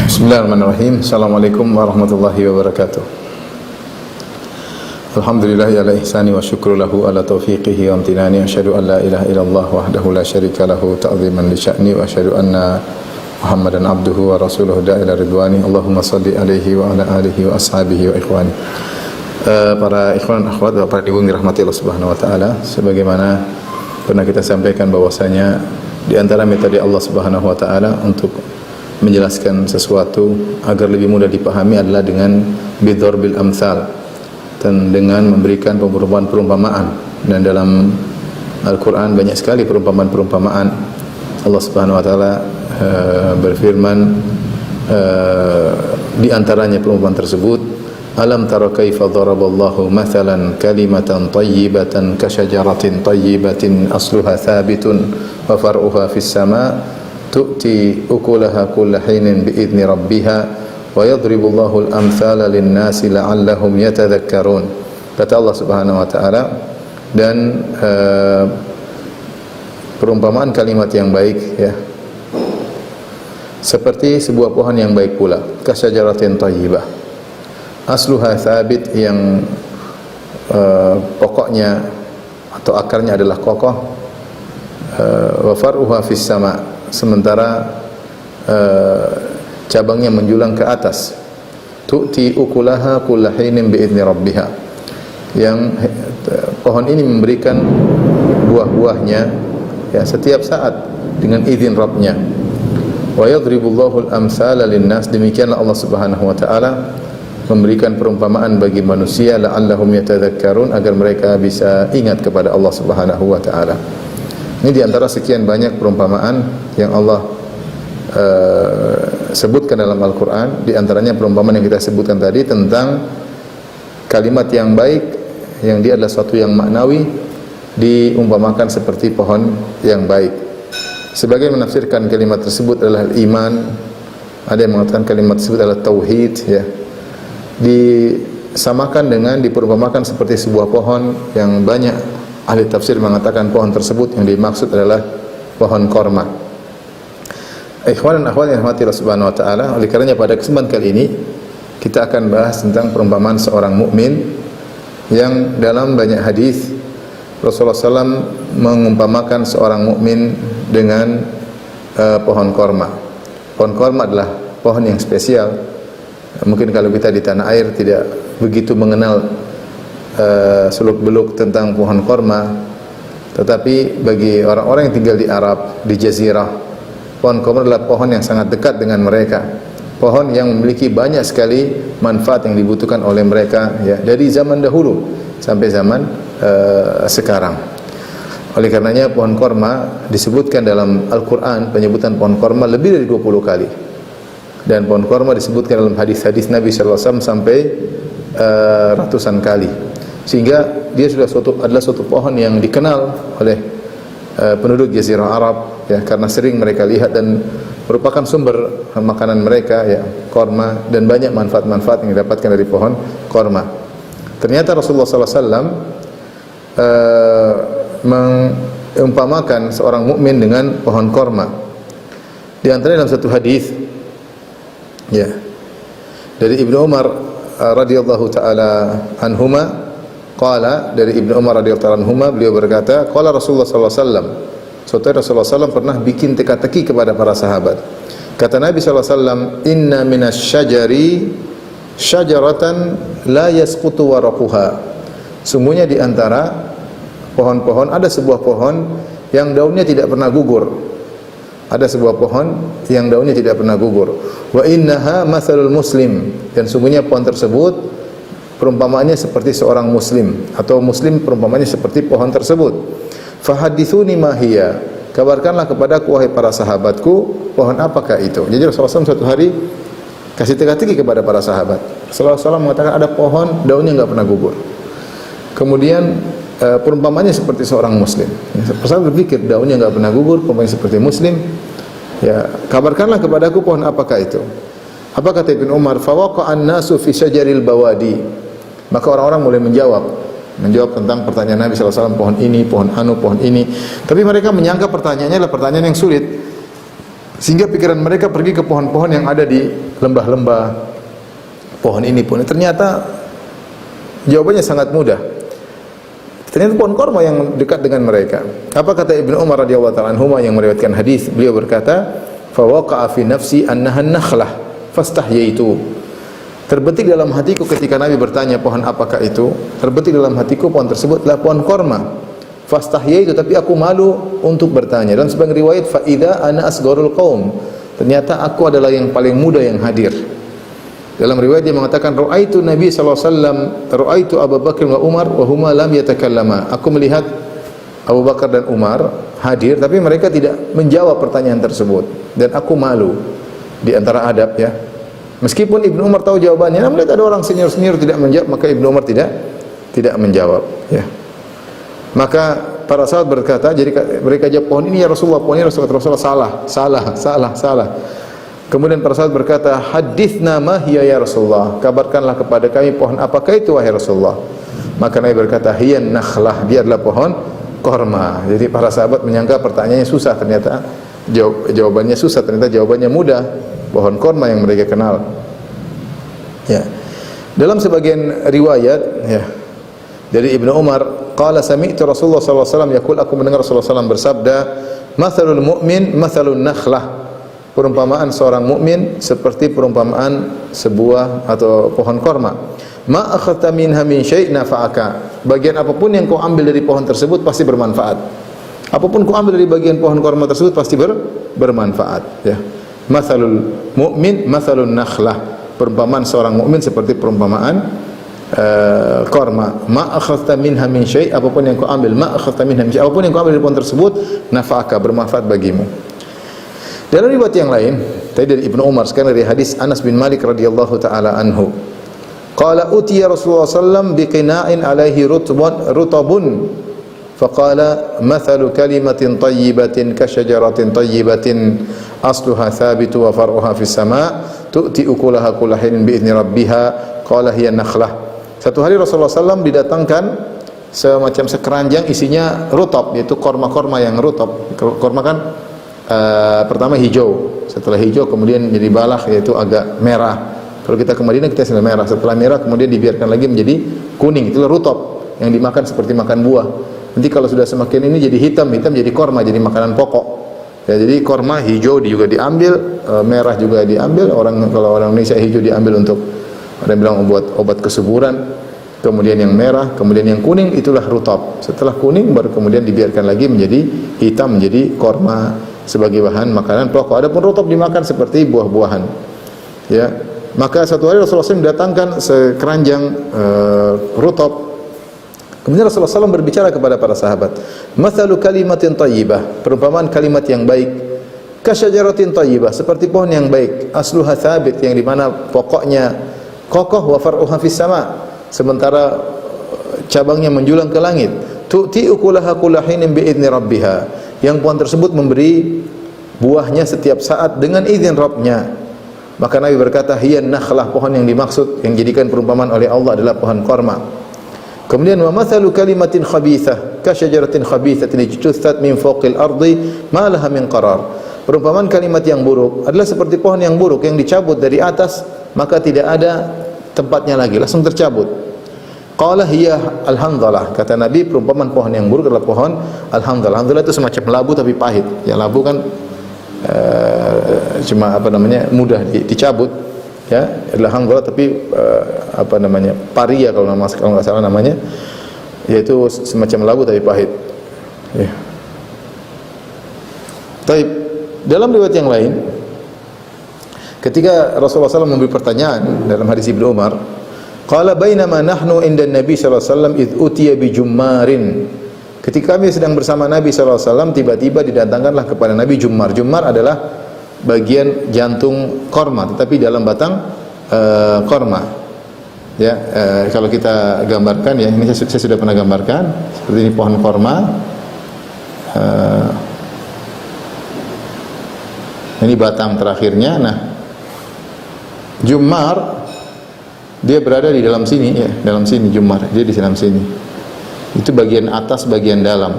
Bismillahirrahmanirrahim. Assalamualaikum warahmatullahi wabarakatuh. Alhamdulillah ala ihsani wa syukru lahu ala taufiqihi wa amtinani. Asyhadu an la ilaha illallah wahdahu la syarika lahu ta'ziman li sya'ni wa asyhadu anna Muhammadan abduhu wa rasuluhu da'ila ridwani. Allahumma salli alaihi wa ala alihi wa ashabihi wa ikhwani. Para ikhwan akhwat, para ibu dirahmati Allah Subhanahu wa taala, sebagaimana pernah kita sampaikan bahwasanya di antara metode Allah Subhanahu wa taala untuk menjelaskan sesuatu agar lebih mudah dipahami adalah dengan bidorbil amsal, dan dengan memberikan perumpamaan-perumpamaan. Dan dalam Al-Quran banyak sekali perumpamaan-perumpamaan. Allah Subhanahu wa taala berfirman, di antaranya perumpamaan tersebut, alam tara kaifa daraballahu mathalan kalimatan tayyibatan kasyajaratin tayyibatin asluha thabitun wa far'uha fis sama' tu'ti ukulaha kulla hinin bi'idni rabbiha wa yadribullahu al-amthala lin-nasi la'allahum yatadhakkarun. Kata Allah Subhanahu wa taala, dan perumpamaan kalimat yang baik, ya, seperti sebuah pohon yang baik pula, kasyajaratin thayyibah, asluha thabit, yang pokoknya atau akarnya adalah kokoh, wa far'uha fis sama', sementara cabangnya menjulang ke atas. Tu'ti ukulaha kulla hinin bi'idni rabbiha, yang pohon ini memberikan buah-buahnya, ya, setiap saat dengan izin Rabbnya. Wa yadribullahu al-amthala lin-nas, demikianlah Allah Subhanahu wa taala memberikan perumpamaan bagi manusia la'allahum yatadhakkarun, agar mereka bisa ingat kepada Allah Subhanahu wa taala. Ini di antara sekian banyak perumpamaan yang Allah sebutkan dalam Al-Quran. Di antaranya perumpamaan yang kita sebutkan tadi tentang kalimat yang baik, yang dia adalah suatu yang maknawi, diumpamakan seperti pohon yang baik. Sebagian menafsirkan kalimat tersebut adalah iman, ada yang mengatakan kalimat tersebut adalah tauhid, ya. Disamakan dengan, diperumpamakan seperti sebuah pohon yang banyak ahli tafsir mengatakan pohon tersebut yang dimaksud adalah pohon korma. Ikhwan dan akhwat yang dirahmati Allah Subhanahu wa taala, oleh karenanya pada kesempatan kali ini kita akan bahas tentang perumpamaan seorang mukmin, yang dalam banyak hadis Rasulullah SAW mengumpamakan seorang mukmin dengan pohon korma. Pohon korma adalah pohon yang spesial. Mungkin kalau kita di tanah air tidak begitu mengenal seluk-beluk tentang pohon korma, tetapi bagi orang-orang yang tinggal di Arab, di Jazirah, pohon korma adalah pohon yang sangat dekat dengan mereka, pohon yang memiliki banyak sekali manfaat yang dibutuhkan oleh mereka, ya, dari zaman dahulu sampai zaman sekarang. Oleh karenanya pohon korma disebutkan dalam Al-Quran, penyebutan pohon korma lebih dari 20 kali, dan pohon korma disebutkan dalam hadis-hadis Nabi SAW sampai ratusan kali, sehingga dia sudah adalah suatu pohon yang dikenal oleh penduduk Jazirah Arab, ya, karena sering mereka lihat dan merupakan sumber makanan mereka, ya, korma, dan banyak manfaat-manfaat yang didapatkan dari pohon korma. Ternyata Rasulullah SAW mengumpamakan seorang mukmin dengan pohon korma. Di antaranya dalam satu hadis, ya, dari Ibnu Umar radhiyallahu taala anhuma, qala, dari Ibnu Umar radhiyallahu anhuma, beliau berkata, qala Rasulullah sallallahu alaihi wasallam, suatu Rasulullah SAW pernah bikin teka-teki kepada para sahabat. Kata Nabi sallallahu alaihi wasallam, inna minasyajari syajaratan la yasqutu waraquha, sungguhnya di antara pohon-pohon ada sebuah pohon yang daunnya tidak pernah gugur. Ada sebuah pohon yang daunnya tidak pernah gugur. Wa innaha mathalul muslim, dan sungguhnya pohon tersebut perumpamaannya seperti seorang muslim, atau muslim perumpamaannya seperti pohon tersebut. Fahadithuni ma hiya, kabarkanlah kepadaku wahai para sahabatku, pohon apakah itu. Jadi Rasulullah SAW suatu hari kasih teka-teki kepada para sahabat. Rasulullah SAW mengatakan ada pohon daunnya enggak pernah gugur. Kemudian perumpamaannya seperti seorang muslim. Rasulullah berpikir daunnya enggak pernah gugur, perumpamaannya seperti muslim. Ya, kabarkanlah kepadaku pohon apakah itu. Apa kata Ibnu Umar? Fawaqa'an nasu fi syajaril bawadi. Maka orang-orang mulai menjawab tentang pertanyaan Nabi SAW, pohon ini, pohon anu, pohon ini. Tapi mereka menyangka pertanyaannya adalah pertanyaan yang sulit, sehingga pikiran mereka pergi ke pohon-pohon yang ada di lembah-lembah, pohon ini, pohon ini. Ternyata jawabannya sangat mudah. Ternyata pohon korma yang dekat dengan mereka. Apa kata Ibnu Umar radhiyallahu ta'ala anhuma yang meriwayatkan hadis? Beliau berkata, "Fa waqa'a fi nafsi annaha an-nakhlah, fastahyaitu." Terbetik dalam hatiku ketika Nabi bertanya pohon apakah itu, terbetik dalam hatiku pohon tersebut adalah pohon korma. Fastahyaitu, tapi aku malu untuk bertanya. Dan sebagian riwayat, fa idza ana asgharul qaum. Ternyata aku adalah yang paling muda yang hadir. Dalam riwayat dia mengatakan, "Ra'aitu Nabi sallallahu alaihi wasallam, ra'aitu Abu Bakar wa Umar wa huma lam yatakallama." Aku melihat Abu Bakar dan Umar hadir tapi mereka tidak menjawab pertanyaan tersebut dan aku malu di antara adab ya. Meskipun Ibnu Umar tahu jawabannya, namun melihat ada orang senior-senior tidak menjawab, maka Ibnu Umar tidak menjawab ya. Maka para sahabat berkata, jadi mereka jawab, "Pohon ini ya Rasulullah, pohon ini Rasulullah." Salah. Kemudian para sahabat berkata, "Hadithna ma hiya ya Rasulullah." Kabarkanlah kepada kami pohon apakah itu wahai Rasulullah. Maka Nabi berkata, "Hiya nakhlah." Dia adalah pohon korma. Jadi para sahabat menyangka pertanyaannya susah, ternyata jawabannya susah, ternyata jawabannya mudah. Pohon korma yang mereka kenal. Ya. Dalam sebagian riwayat ya dari Ibnu Umar, qala sami'tu Rasulullah sallallahu alaihi wasallam yaqul, aku mendengar Rasulullah sallallahu alaihi wasallam bersabda, "Mathalul mu'min mathalun nakhlah." Perumpamaan seorang mukmin seperti perumpamaan sebuah atau pohon korma. Ma akhadta minha min syai' nafa'aka. Bagian apapun yang kau ambil dari pohon tersebut pasti bermanfaat. Apapun kau ambil dari bagian pohon korma tersebut pasti bermanfaat, ya. Mathalul mu'min mathalun nakhlah. Perumpamaan seorang mukmin seperti perumpamaan korma. Ma akhadta minha min syai', apapun yang kau ambil, ma akhadta minha min syai', apapun yang kau ambil dari pohon tersebut, nafa'aka, bermanfaat bagimu. Dalam riwayat yang lain, tadi dari Ibnu Umar, sekarang dari hadis Anas bin Malik radhiyallahu taala anhu. Qala utiya Rasulullah sallam biqina'in alaihi rutabun. Faqala mathalu kalimatin tayyibatin kasyajaratin tayyibatin asluha thabitu wa far'uha fis sama' tu'ti ukulaha kulla hinin bi idzni rabbiha. Qala hiya nakhlah. Satu hari Rasulullah sallam didatangkan semacam sekeranjang isinya rutab, yaitu korma-korma yang rutab. Korma kan pertama hijau, setelah hijau kemudian menjadi balah, yaitu agak merah. Kalau kita ke Madinah kita sudah merah, setelah merah kemudian dibiarkan lagi menjadi kuning, itulah rutab yang dimakan seperti makan buah. Nanti kalau sudah semakin ini jadi hitam jadi korma, jadi makanan pokok. Ya, jadi korma hijau juga diambil, merah juga diambil. Kalau orang Indonesia hijau diambil untuk orang bilang obat kesuburan. Kemudian yang merah, kemudian yang kuning, itulah rutab. Setelah kuning baru kemudian dibiarkan lagi menjadi hitam, menjadi korma sebagai bahan makanan pokok. Adapun rutab dimakan seperti buah-buahan. Ya. Maka satu hari Rasulullah SAW mendatangkan sekeranjang rutab. Kemudian Rasulullah SAW berbicara kepada para sahabat, "Mathalu kalimatin thayyibah." Perumpamaan kalimat yang baik. Kasyajaratin thayyibah, seperti pohon yang baik. Asluha thabit, yang di mana pokoknya kokoh, wa far'uha fis sama', sementara cabangnya menjulang ke langit. Tu'ti ukulaha kulla hinin bi idzni rabbiha. Yang pohon tersebut memberi buahnya setiap saat dengan izin Rabbnya. Maka Nabi berkata, hiya nakhlah, pohon yang dimaksud, yang dijadikan perumpamaan oleh Allah adalah pohon korma. Kemudian wa mathalu kalimatin khabithah kasyajaratin khabithatin ijtuthat min fawqil ardi ma laha min qarar. Perumpamaan kalimat yang buruk adalah seperti pohon yang buruk yang dicabut dari atas maka tidak ada tempatnya lagi, langsung tercabut. Qala hiya al-handhalah, kata Nabi, perumpamaan pohon yang buruk adalah pohon al-handhalah. Alhamdulillah itu semacam labu tapi pahit. Ya, labu kan cuma mudah dicabut, ya, adalah handhalah tapi paria kalau nggak salah namanya, yaitu semacam labu tapi pahit. Ya. Taib. Dalam riwayat yang lain, ketika Rasulullah SAW memberi pertanyaan dalam hadis Ibnu Umar, qala bainama nahnu inda Nabi sallallahu alaihi wasallam id utiya bi jummarin. Ketika kami sedang bersama Nabi sallallahu alaihi wasallam, tiba-tiba didatangkanlah kepada Nabi jummar. Jummar adalah bagian jantung korma, tetapi dalam batang korma. Ya, kalau kita gambarkan, ya, ini saya sudah pernah gambarkan. Seperti ini pohon korma. Ini batang terakhirnya. Nah, jummar dia berada di dalam sini, ya, dalam sini jummar. Dia di dalam sini. Itu bagian atas, bagian dalam.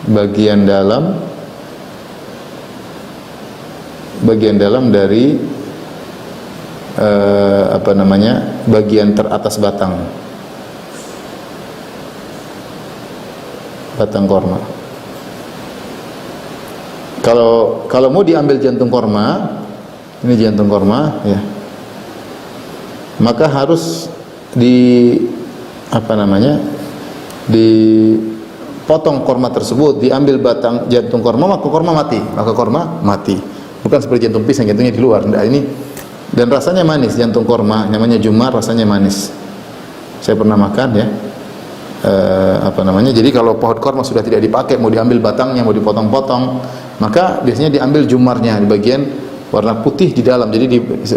Bagian dalam bagian dalam dari bagian teratas batang korma. Kalau mau diambil jantung korma, ini jantung korma ya, maka harus dipotong korma tersebut, diambil batang jantung korma, maka korma mati. Bukan seperti jantung pisang, jantungnya di luar. Nah, ini dan rasanya manis, jantung korma namanya jumar, rasanya manis. Saya pernah makan ya. Jadi kalau pohon korma sudah tidak dipakai, mau diambil batangnya, mau dipotong-potong, maka biasanya diambil jumarnya di bagian warna putih di dalam. Jadi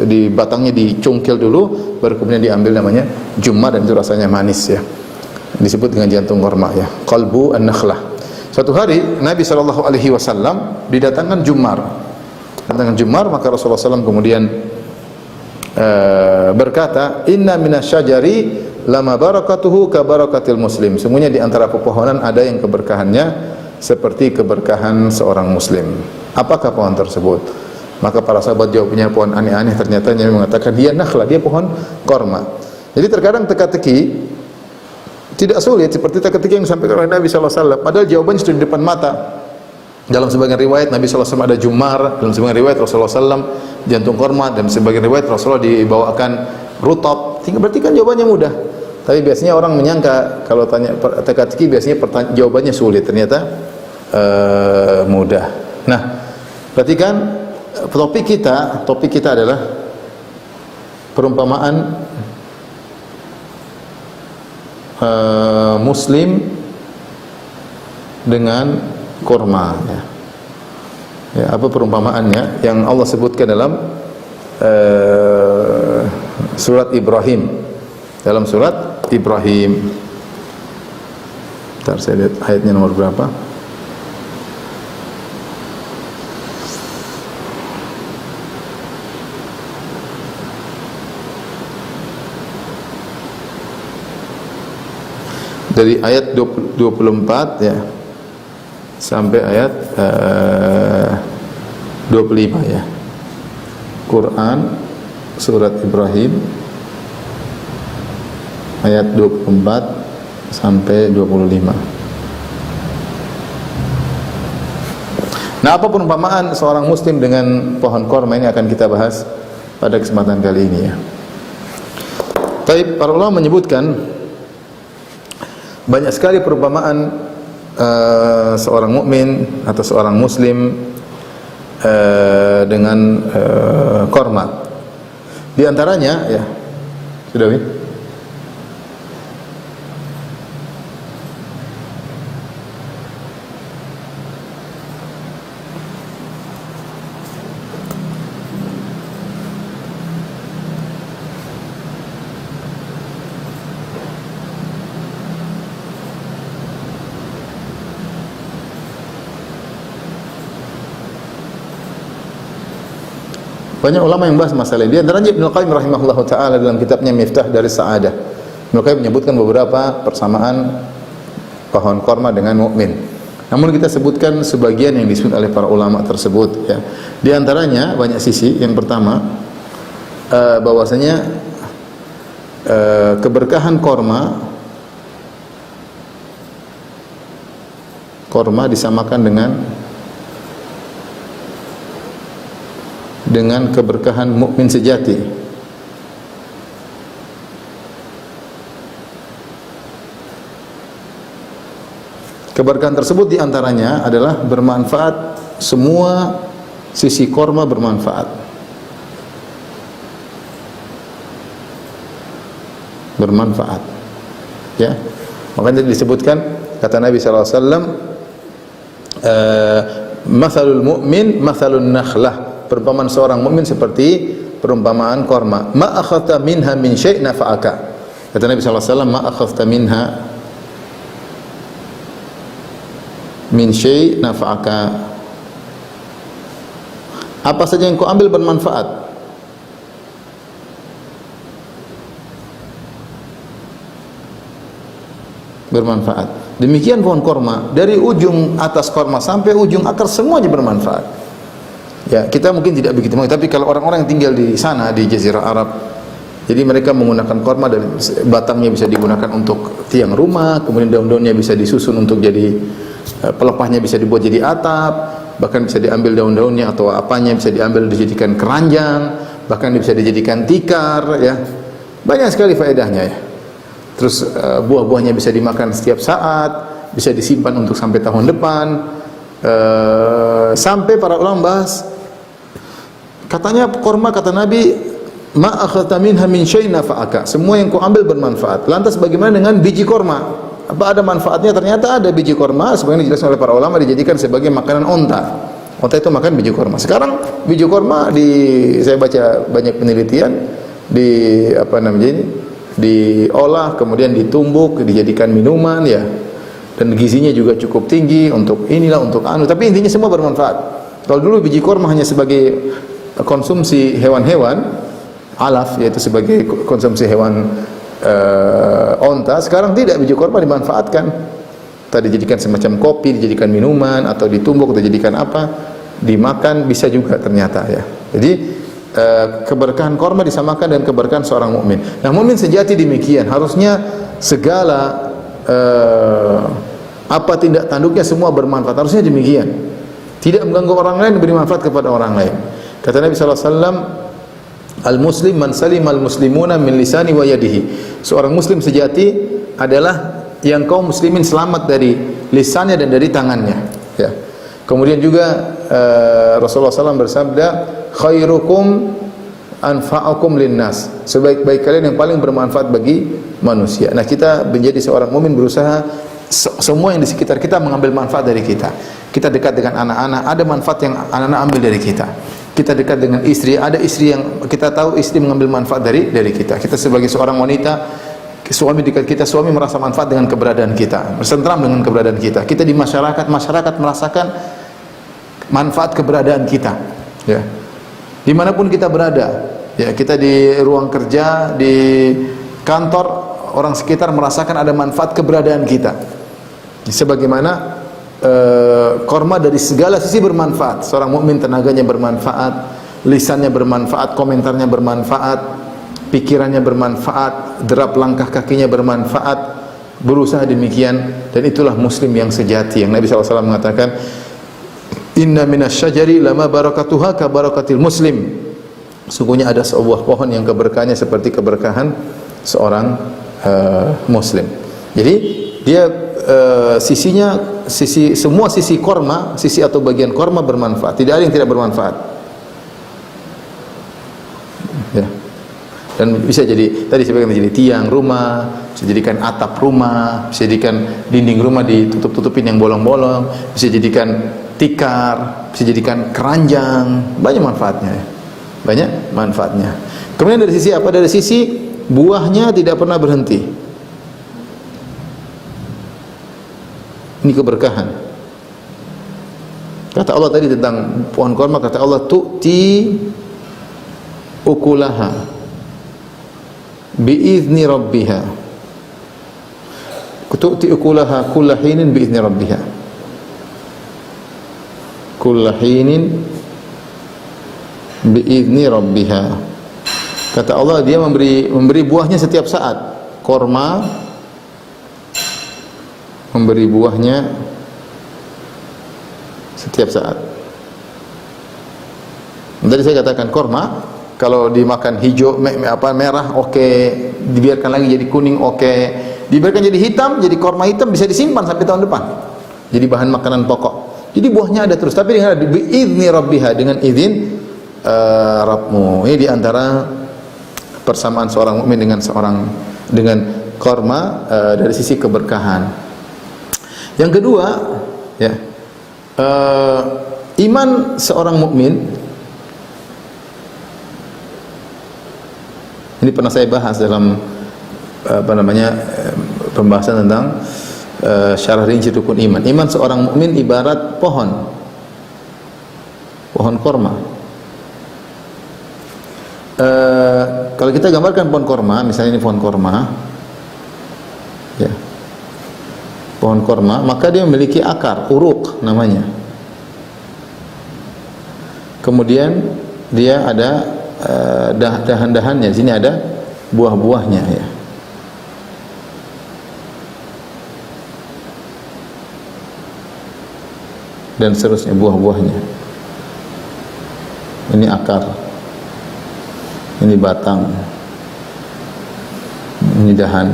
di batangnya dicungkil dulu, baru kemudian diambil, namanya jumar, dan itu rasanya manis ya. Disebut dengan jantung korma ya, qalbu an-nakhlah. Suatu hari Nabi SAW didatangkan jumar. Maka Rasulullah SAW kemudian berkata, inna minasyajari lama barakatuhu ka barakatil muslim. Sungguhnya di antara pepohonan ada yang keberkahannya seperti keberkahan seorang muslim. Apakah pohon tersebut? Maka para sahabat jawabnya pohon aneh-aneh. Ternyata Nabi mengatakan dia nakhlah, dia pohon korma. Jadi terkadang teka-teki tidak sulit seperti teka-teki yang disampaikan oleh Nabi SAW. Padahal jawabannya sudah di depan mata. Dalam sebagian riwayat Nabi SAW ada jumar, dalam sebagian riwayat Rasulullah SAW jantung korma, dan sebagian riwayat Rasulullah dibawakan rutab. Berarti kan jawabannya mudah. Tapi biasanya orang menyangka kalau tanya teka-teki biasanya jawabannya sulit, ternyata mudah. Nah, perhatikan topik kita adalah perumpamaan muslim dengan kurma ya. Apa perumpamaannya yang Allah sebutkan dalam surat Ibrahim. Dalam surat Ibrahim. Bentar, saya lihat ayatnya nomor berapa. Dari ayat 24 ya sampai ayat 25 ya. Quran surat Ibrahim ayat 24 sampai 25. Nah, apa perumpamaan seorang muslim dengan pohon korma ini akan kita bahas pada kesempatan kali ini ya. Tapi para ulama menyebutkan banyak sekali perumpamaan seorang mukmin atau seorang muslim dengan korma. Di antaranya ya, sudah Win? Banyak ulama yang bahas masalah ini. Di antaranya Ibnu Qayyim rahimahullahu taala dalam kitabnya Miftah dari Sa'adah. Ibnu Qayyim menyebutkan beberapa persamaan pohon korma dengan mukmin. Namun kita sebutkan sebagian yang disebut oleh para ulama tersebut ya. Di antaranya banyak sisi. Yang pertama bahwasanya keberkahan korma disamakan dengan keberkahan mukmin sejati. Keberkahan tersebut diantaranya adalah bermanfaat, semua sisi korma bermanfaat. Bermanfaat. Ya. Makanya disebutkan kata Nabi SAW, mathalul mu'min mathalun nakhlah. Perumpamaan seorang mukmin seperti perumpamaan korma. Ma akhadta minha min syai' nafa'aka. Kata Nabi sallallahu alaihi wasallam, ma akhadta minha min syai' nafa'aka. Apa saja yang kau ambil bermanfaat. Bermanfaat. Demikian pohon korma, dari ujung atas korma sampai ujung akar semuanya bermanfaat. Ya, kita mungkin tidak begitu, tapi kalau orang-orang yang tinggal di sana di Jazirah Arab, jadi mereka menggunakan korma dan batangnya bisa digunakan untuk tiang rumah, kemudian daun-daunnya bisa disusun untuk jadi pelepahnya bisa dibuat jadi atap, bahkan bisa diambil daun-daunnya atau apanya bisa diambil dijadikan keranjang, bahkan bisa dijadikan tikar, ya. Banyak sekali faedahnya, ya. Terus buah-buahnya bisa dimakan setiap saat, bisa disimpan untuk sampai tahun depan. Sampai para ulama bahas, katanya korma, kata Nabi, ma akhadta minha min syai'in nafa'aka, semua yang kau ambil bermanfaat. Lantas bagaimana dengan biji korma? Apa ada manfaatnya? Ternyata ada. Biji korma sebagaimana dijelaskan oleh para ulama dijadikan sebagai makanan onta. Onta itu makan biji korma. Sekarang biji korma saya baca banyak penelitian diolah, kemudian ditumbuk, dijadikan minuman, ya. Dan gizinya juga cukup tinggi untuk inilah, untuk tapi intinya semua bermanfaat. Kalau dulu biji korma hanya sebagai konsumsi hewan-hewan alaf, yaitu sebagai konsumsi hewan onta, sekarang tidak, biji korma dimanfaatkan. Tadi dijadikan semacam kopi, dijadikan minuman, atau ditumbuk, atau dijadikan apa, dimakan bisa juga ternyata, ya. Jadi keberkahan korma disamakan dengan keberkahan seorang mukmin. Nah, mukmin sejati demikian, harusnya segala apa tindak tanduknya semua bermanfaat, harusnya demikian. Tidak mengganggu orang lain, beri manfaat kepada orang lain. Kata Nabi sallallahu alaihi wasallam, al-muslim man salima al-muslimuna min lisani wa yadihi. Seorang muslim sejati adalah yang kaum muslimin selamat dari lisannya dan dari tangannya, ya. Kemudian juga Rasulullah SAW bersabda, khairukum anfa'akum linnas, sebaik-baik kalian yang paling bermanfaat bagi manusia. Nah, kita menjadi seorang mukmin berusaha semua yang di sekitar kita mengambil manfaat dari kita. Kita dekat dengan anak-anak, ada manfaat yang anak-anak ambil dari kita. Kita dekat dengan istri, ada istri yang kita tahu istri mengambil manfaat dari kita. Kita sebagai seorang wanita, suami dekat kita, suami merasa manfaat dengan keberadaan kita, bersentram dengan keberadaan kita. Kita di masyarakat merasakan manfaat keberadaan kita, ya. Dimanapun kita berada, ya, kita di ruang kerja, di kantor, orang sekitar merasakan ada manfaat keberadaan kita. Sebagaimana korma dari segala sisi bermanfaat. Seorang mukmin tenaganya bermanfaat, lisannya bermanfaat, komentarnya bermanfaat, pikirannya bermanfaat, derap langkah kakinya bermanfaat. Berusaha demikian, dan itulah muslim yang sejati. Yang Nabi SAW mengatakan, inna minasyajari lama barakatuha ka barakatil muslim. Sungguhnya ada sebuah pohon yang keberkahannya seperti keberkahan seorang muslim. Jadi dia semua sisi korma, sisi atau bagian korma bermanfaat. Tidak ada yang tidak bermanfaat, ya. Dan bisa jadi, tadi saya jadi tiang rumah, bisa jadikan atap rumah, bisa jadikan dinding rumah ditutup-tutupin yang bolong-bolong, bisa jadikan tikar, bisa jadikan keranjang. Banyak manfaatnya, ya. Banyak manfaatnya. Kemudian dari sisi apa? Dari sisi buahnya tidak pernah berhenti. Ini keberkahan. Kata Allah tadi tentang pohon korma, kata Allah, tu'ti ukulaha bi'izni rabbiha. Tu'ti ukulaha kulla hinin bi'izni rabbiha. Kulla hinin bi'izni rabbiha. Kata Allah, dia memberi buahnya setiap saat. Korma memberi buahnya setiap saat. Tadi saya katakan korma kalau dimakan hijau, merah, oke. Dibiarkan lagi jadi kuning, oke. Dibiarkan jadi hitam, jadi korma hitam, bisa disimpan sampai tahun depan. Jadi bahan makanan pokok. Jadi buahnya ada terus. Tapi dengan bi'izni rabbiha, dengan izin Rabbmu. Ini diantara persamaan seorang mukmin dengan korma dari sisi keberkahan. Yang kedua, ya, iman seorang mukmin. Ini pernah saya bahas dalam pembahasan tentang syarah rinci rukun iman. Iman seorang mukmin ibarat pohon korma. Kalau kita gambarkan pohon korma, misalnya ini pohon korma, ya, pohon korma, maka dia memiliki akar, uruk namanya. Kemudian dia ada dahan-dahannya. Di sini ada buah-buahnya ya. Dan seterusnya buah-buahnya. Ini akar. Ini batang. Ini dahan.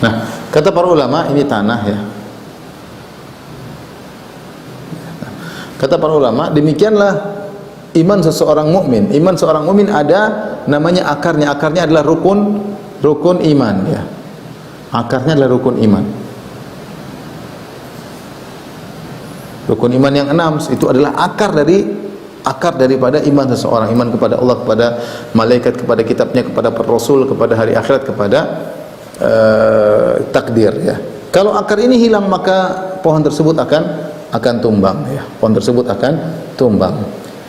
Nah, kata para ulama ini tanah ya. Kata para ulama, demikianlah iman seseorang mukmin. Iman seorang mukmin ada namanya akarnya. Akarnya adalah rukun iman ya. Akarnya adalah rukun iman. Rukun iman yang 6 itu adalah akar daripada iman seseorang. Iman kepada Allah, kepada malaikat, kepada kitabnya, kepada rasul, kepada hari akhirat, kepada takdir ya. Kalau akar ini hilang maka pohon tersebut akan tumbang ya. Pohon tersebut akan tumbang.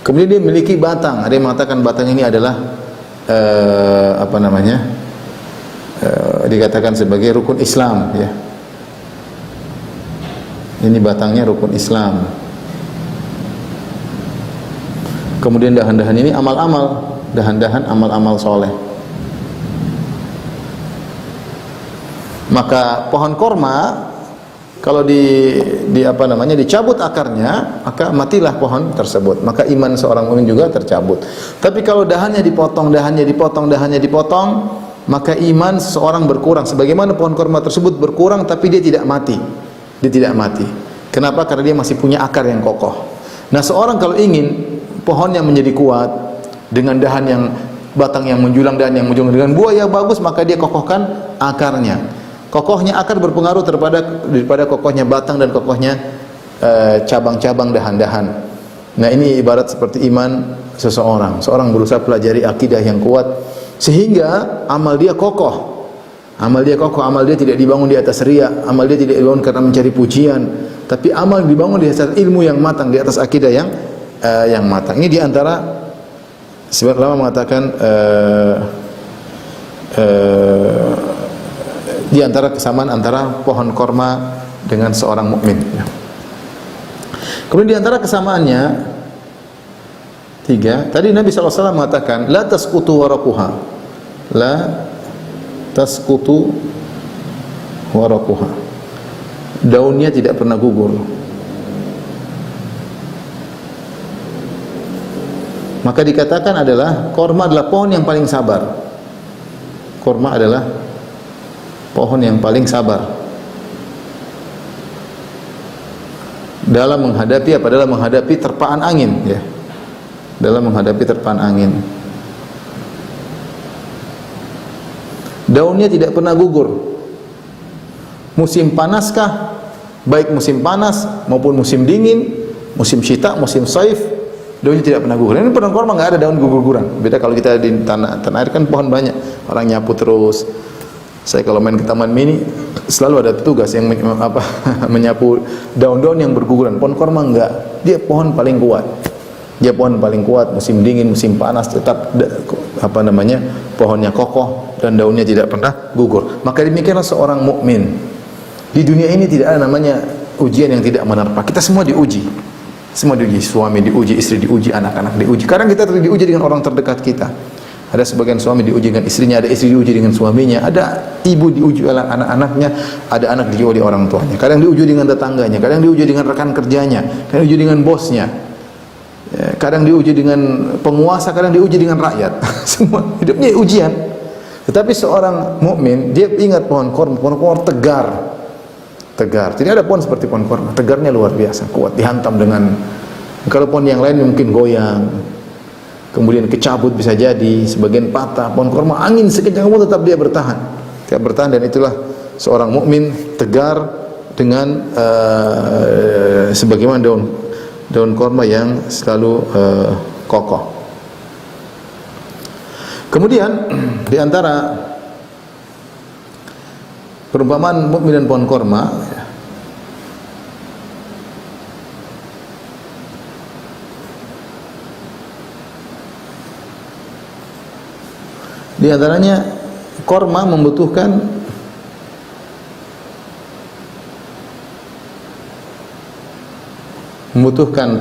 Kemudian dia memiliki batang. Ada yang mengatakan batang ini adalah dikatakan sebagai rukun Islam ya. Ini batangnya rukun Islam. Kemudian dahan-dahan ini amal-amal, dahan-dahan amal-amal soleh. Maka pohon korma kalau dicabut akarnya, maka matilah pohon tersebut. Maka iman seorang mukmin juga tercabut. Tapi kalau dahannya dipotong, maka iman seseorang berkurang. Sebagaimana pohon korma tersebut berkurang, tapi dia tidak mati. Dia tidak mati. Kenapa? Karena dia masih punya akar yang kokoh. Nah, seorang kalau ingin pohonnya menjadi kuat dengan dahan yang batang yang menjulang, dahan yang menjulang, dengan buah yang bagus, maka dia kokohkan akarnya. Kokohnya akar berpengaruh daripada kokohnya batang dan kokohnya cabang-cabang dahan-dahan. Nah, ini ibarat seperti iman seseorang. Seorang berusaha pelajari akidah yang kuat sehingga amal dia kokoh. Amal dia tidak dibangun di atas riya, amal dia tidak dibangun karena mencari pujian, tapi amal dibangun di atas ilmu yang matang, di atas akidah yang matang. Ini diantara sebagian ulama mengatakan diantara kesamaan antara pohon korma dengan seorang mukmin. Kemudian diantara kesamaannya 3. Tadi Nabi SAW mengatakan la tasqutu waraquha, la tasqutu waraquha, daunnya tidak pernah gugur. Maka dikatakan adalah korma adalah pohon yang paling sabar. Korma adalah pohon yang paling sabar dalam menghadapi terpaan angin ya. Dalam menghadapi terpaan angin. Daunnya tidak pernah gugur. Musim panaskah, baik musim panas maupun musim dingin, musim syita, musim saif, daunnya tidak pernah gugur. Ini pohon korma enggak ada daun gugur-guguran. Beda kalau kita di tanah air kan pohon banyak, orang nyapu terus. Saya kalau main ke taman mini selalu ada petugas yang menyapu daun-daun yang berguguran. Pohon korma enggak. Dia pohon paling kuat. Dia pohon paling kuat, musim dingin, musim panas tetap pohonnya kokoh dan daunnya tidak pernah gugur. Maka demikianlah seorang mukmin. Di dunia ini tidak ada namanya ujian yang tidak menerpa. Kita semua diuji. Semua diuji, suami diuji, istri diuji, anak-anak diuji. Kadang kita diuji dengan orang terdekat kita. Ada sebagian suami diuji dengan istrinya, ada istri diuji dengan suaminya, ada ibu diuji oleh anak-anaknya, ada anak diuji oleh orang tuanya. Kadang diuji dengan tetangganya, kadang diuji dengan rekan kerjanya, kadang diuji dengan bosnya. Kadang diuji dengan penguasa, kadang diuji dengan rakyat. Semua hidupnya ujian. Tetapi seorang mukmin dia ingat pohon korma tegar. Tidak ada pohon seperti pohon korma. Tegarnya luar biasa, kuat, dihantam dengan, kalau pohon yang lain mungkin goyang, kemudian kecabut bisa jadi, sebagian patah. Pohon korma angin sekencang apapun tetap dia bertahan. Dan itulah seorang mukmin tegar dengan sebagaimana daun korma yang selalu kokoh. Kemudian di antara perumpamaan mukmin dan pohon korma di antaranya korma membutuhkan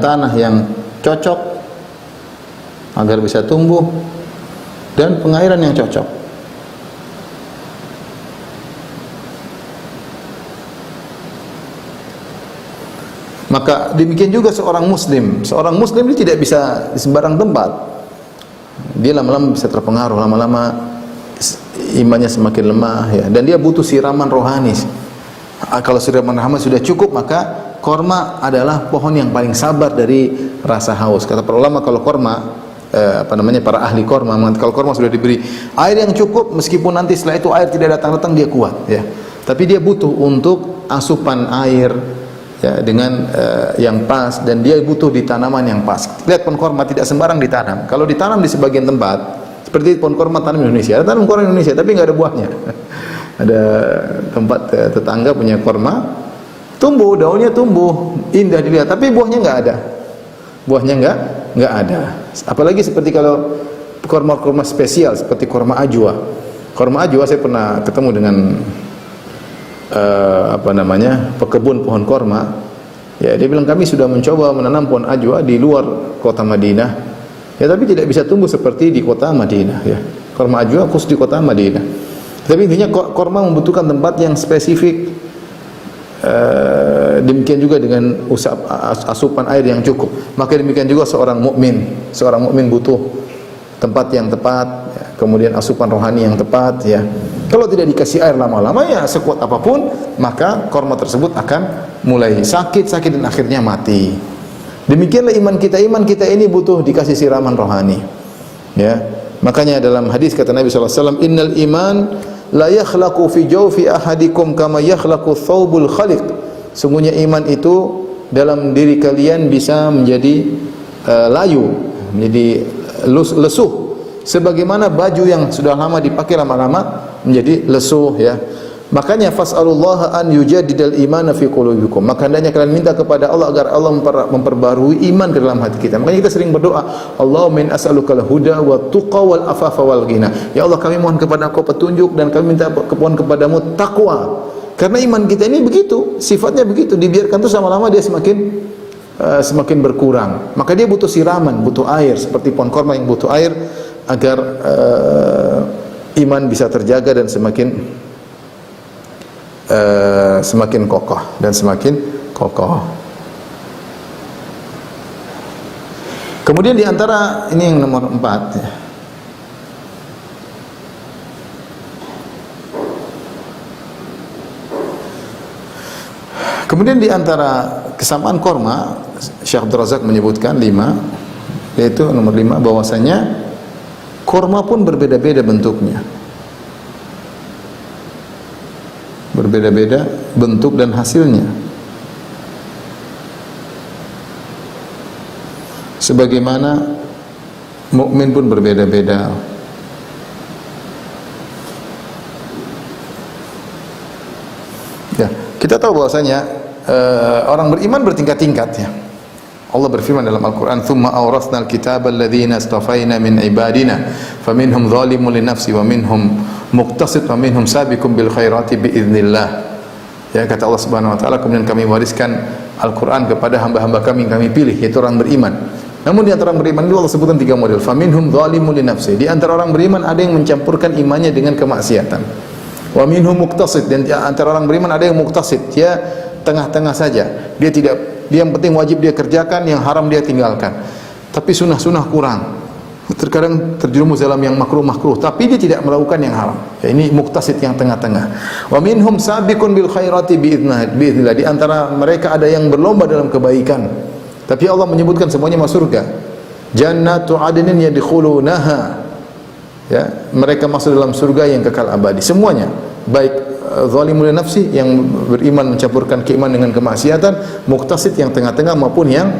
tanah yang cocok agar bisa tumbuh, dan pengairan yang cocok. Maka demikian juga seorang muslim ini tidak bisa di sembarang tempat. Dia lama-lama bisa terpengaruh, lama-lama imannya semakin lemah ya, dan dia butuh siraman rohani. Kalau siraman rohani sudah cukup, maka korma adalah pohon yang paling sabar dari rasa haus. Kata para ulama, kalau korma para ahli korma, kalau korma sudah diberi air yang cukup, meskipun nanti setelah itu air tidak datang-datang, dia kuat ya. Tapi dia butuh untuk asupan air ya, dengan yang pas, dan dia butuh di tanaman yang pas. Lihat pohon korma tidak sembarang ditanam. Kalau ditanam di sebagian tempat, seperti pohon korma tanam di Indonesia, ada tanam korma di Indonesia tapi nggak ada buahnya. Ada tempat tetangga punya korma, tumbuh, daunnya tumbuh, indah dilihat, tapi buahnya nggak ada. Buahnya nggak ada. Apalagi seperti kalau korma-korma spesial seperti korma ajwa. Korma ajwa, saya pernah ketemu dengan pekebun pohon korma. Ya, dia bilang kami sudah mencoba menanam pohon ajwa di luar kota Madinah. Ya, tapi tidak bisa tumbuh seperti di kota Madinah ya. Korma ajwa khusus di kota Madinah. Tapi intinya korma membutuhkan tempat yang spesifik. Demikian juga dengan asupan air yang cukup. Maka demikian juga seorang mukmin butuh tempat yang tepat ya, kemudian asupan rohani yang tepat ya. Kalau tidak dikasih air lama-lama, ya sekuat apapun, maka korma tersebut akan mulai sakit dan akhirnya mati. Demikianlah iman kita ini butuh dikasih siraman rohani ya. Makanya dalam hadis kata Nabi SAW, innal iman la yakhlaqu fi jawfi ahadikum kama yakhlaqu thawbul khaliq. Sungguhnya iman itu dalam diri kalian bisa menjadi layu, menjadi lesuh, sebagaimana baju yang sudah lama dipakai lama-lama menjadi lesuh ya. Makanya fas'alullaha an yujaddidal imana fi qulubikum. Maka hendaknya kalian minta kepada Allah agar Allah memperbarui iman ke dalam hati kita. Makanya kita sering berdoa, Allahumma in as'alukal huda wa tuqa wal afafa wal ghina. Ya Allah, kami mohon kepada Engkau petunjuk dan kami minta mohon kepadamu takwa. Karena iman kita ini begitu, sifatnya begitu, dibiarkan terus lama-lama dia semakin berkurang. Maka dia butuh siraman, butuh air, seperti pohon korma yang butuh air agar iman bisa terjaga dan semakin kokoh dan semakin kokoh. Kemudian di antara ini yang nomor 4 ya. Kemudian di antara kesamaan korma, Syekh Abdul Razak menyebutkan 5, yaitu nomor 5 bahwasanya korma pun berbeda-beda bentuknya. Berbeda-beda bentuk dan hasilnya. Sebagaimana mukmin pun berbeda-beda. Ya, kita tahu bahwasanya orang beriman bertingkat-tingkat ya. Allah berfirman dalam Al-Quran, "Tsumma awrasnal kitaba alladhina astafaina min ibadina, faminhum zalimun li nafsi wa minhum muqtasid wa minhum sabiqun bil khairati biiznillah." Ya, kata Allah Subhanahu wa taala, kemudian kami wariskan Al-Quran kepada hamba-hamba kami yang kami pilih, yaitu orang beriman. Namun di antara orang beriman itu Allah sebutkan 3 model. Faminhum zalimun li nafsi. Di antara orang beriman ada yang mencampurkan imannya dengan kemaksiatan. Wa minhum muqtasid, dan di antara orang beriman ada yang muqtasid, dia tengah-tengah saja. Dia yang penting wajib dia kerjakan, yang haram dia tinggalkan. Tapi sunnah-sunnah kurang. Terkadang terjerumus dalam yang makruh-makruh, tapi dia tidak melakukan yang haram. Ya, ini muqtasid yang tengah-tengah. Wa minhum sabiqun bil khairati biiznillah. Di antara mereka ada yang berlomba dalam kebaikan. Tapi Allah menyebutkan semuanya masuk surga. Jannatu adnin yadkhulunaha. Ya, mereka masuk dalam surga yang kekal abadi. Semuanya, baik zalimul nafsi yang beriman mencampurkan keimanan dengan kemaksiatan, muqtasid yang tengah-tengah, maupun yang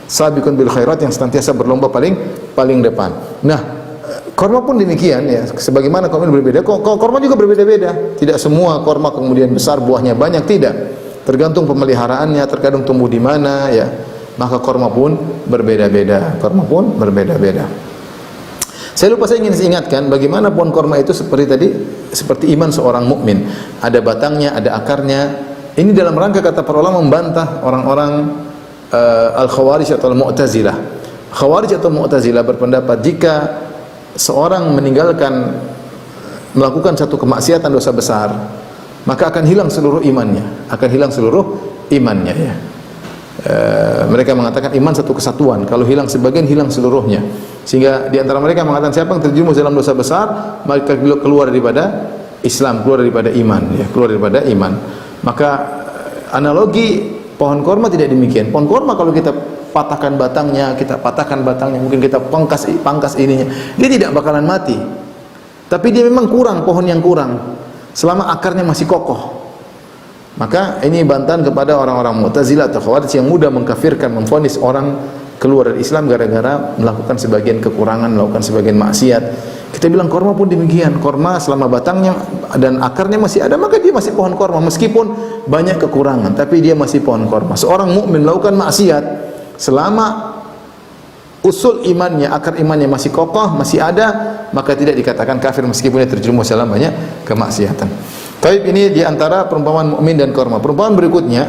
sabiqun bil khairat yang senantiasa berlomba paling depan. Nah, korma pun demikian ya, sebagaimana korma berbeda, korma juga berbeda-beda. Tidak semua korma kemudian besar buahnya banyak, tidak. Tergantung pemeliharaannya, tergantung tumbuh di mana ya. Maka korma pun berbeda-beda. Saya lupa, saya ingin ingatkan bagaimana pohon korma itu seperti iman seorang mukmin. Ada batangnya, ada akarnya. Ini dalam rangka kata para ulama membantah orang-orang Al-Khawarij atau Al-Mu'tazilah. Khawarij atau Mu'tazilah berpendapat jika seorang melakukan satu kemaksiatan dosa besar, maka akan hilang seluruh imannya, ya. Mereka mengatakan iman satu kesatuan, kalau hilang sebagian hilang seluruhnya. Sehingga di antara mereka mengatakan siapa yang terjerumus dalam dosa besar, maka keluar daripada Islam, keluar daripada iman, ya, keluar daripada iman. Maka analogi pohon korma tidak demikian. Pohon korma kalau kita patahkan batangnya, mungkin kita pangkas ininya, dia tidak bakalan mati. Tapi dia memang kurang, pohon yang kurang, selama akarnya masih kokoh. Maka ini bantahan kepada orang-orang Mu'tazilah atau Khawarij yang mudah mengkafirkan, memvonis orang keluar dari Islam gara-gara melakukan sebagian kekurangan, melakukan sebagian maksiat. Kita bilang korma pun demikian. Korma selama batangnya dan akarnya masih ada, maka dia masih pohon korma meskipun banyak kekurangan, tapi dia masih pohon korma. Seorang mukmin melakukan maksiat selama usul imannya, akar imannya masih kokoh, masih ada, maka tidak dikatakan kafir meskipun dia terjerumus dalam banyak kemaksiatan. Taib, ini di antara perumpamaan mukmin dan korma. Perumpamaan berikutnya,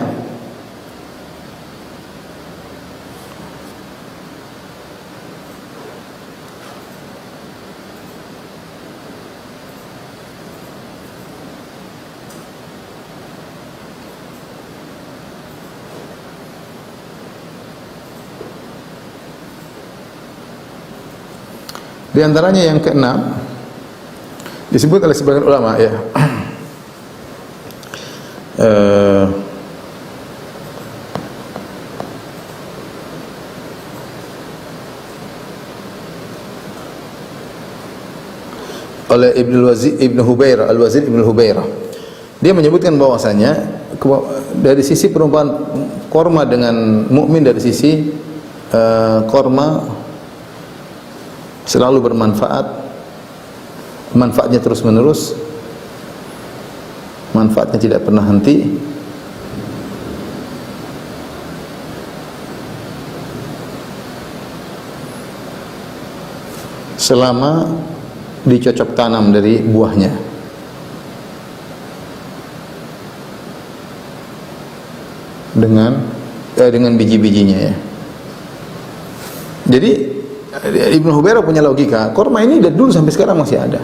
di antaranya yang keenam disebut oleh sebagian ulama, ya. Oleh Ibnu Hubairah, Al-Wazir Ibnu Hubairah, dia menyebutkan bahwasanya dari sisi perumpamaan korma dengan mukmin, dari sisi korma selalu bermanfaat, manfaatnya terus menerus, manfaatnya tidak pernah henti. Selama dicocok tanam dari buahnya. Dengan biji-bijinya, ya. Jadi Ibnu Hubairah punya logika, korma ini dari dulu sampai sekarang masih ada.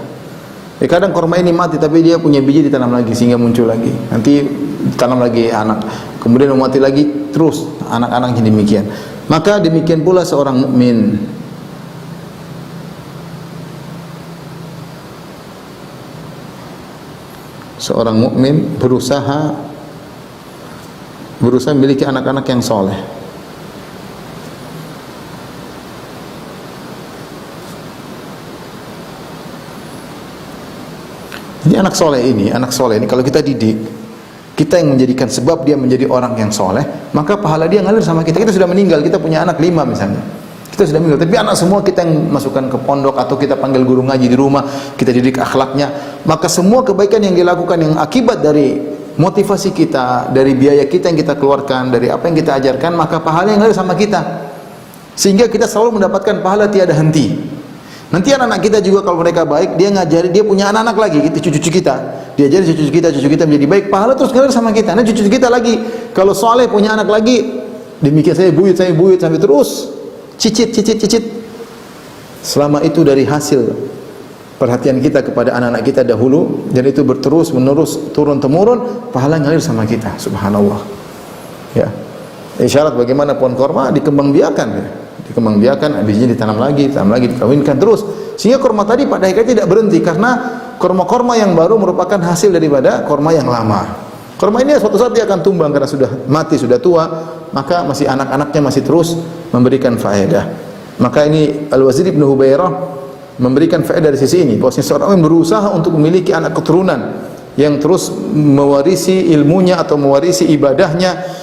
Kadang korma ini mati tapi dia punya biji ditanam lagi sehingga muncul lagi. Nanti tanam lagi anak, kemudian mati lagi, terus anak-anaknya demikian. Maka demikian pula seorang mukmin. Seorang mukmin berusaha memiliki anak-anak yang soleh. Jadi anak soleh ini kalau kita didik, kita yang menjadikan sebab dia menjadi orang yang soleh, maka pahala dia ngalir sama kita. Kita sudah meninggal, kita punya anak 5 misalnya, kita sudah meninggal, tapi anak semua kita yang masukkan ke pondok atau kita panggil guru ngaji di rumah, kita didik akhlaknya, maka semua kebaikan yang dilakukan yang akibat dari motivasi kita, dari biaya kita yang kita keluarkan, dari apa yang kita ajarkan, maka pahala yang ngalir sama kita, sehingga kita selalu mendapatkan pahala tiada henti. Nanti anak-anak kita juga kalau mereka baik, dia ngajari, dia punya anak-anak lagi, itu cucu-cucu kita, dia ajari cucu kita menjadi baik, pahala terus ngalir sama kita. Nah cucu kita lagi, kalau soleh punya anak lagi, demikian saya buyut sampai terus cicit. Selama itu dari hasil perhatian kita kepada anak-anak kita dahulu, dan itu berterus menerus turun temurun, pahala ngalir sama kita. Subhanallah, ya. Isyarat bagaimana pohon korma dikembangbiakan, ya. Dikembangbiakan, bijinya ditanam lagi, dikawinkan terus, sehingga korma tadi pada akhirnya tidak berhenti, karena korma-korma yang baru merupakan hasil daripada korma yang lama. Korma ini suatu saat dia akan tumbang karena sudah mati, sudah tua, maka masih anak-anaknya masih terus memberikan faedah. Maka ini Al-Wazir Ibnu Hubairah memberikan faedah dari sisi ini, bahwasanya seorang yang berusaha untuk memiliki anak keturunan yang terus mewarisi ilmunya atau mewarisi ibadahnya,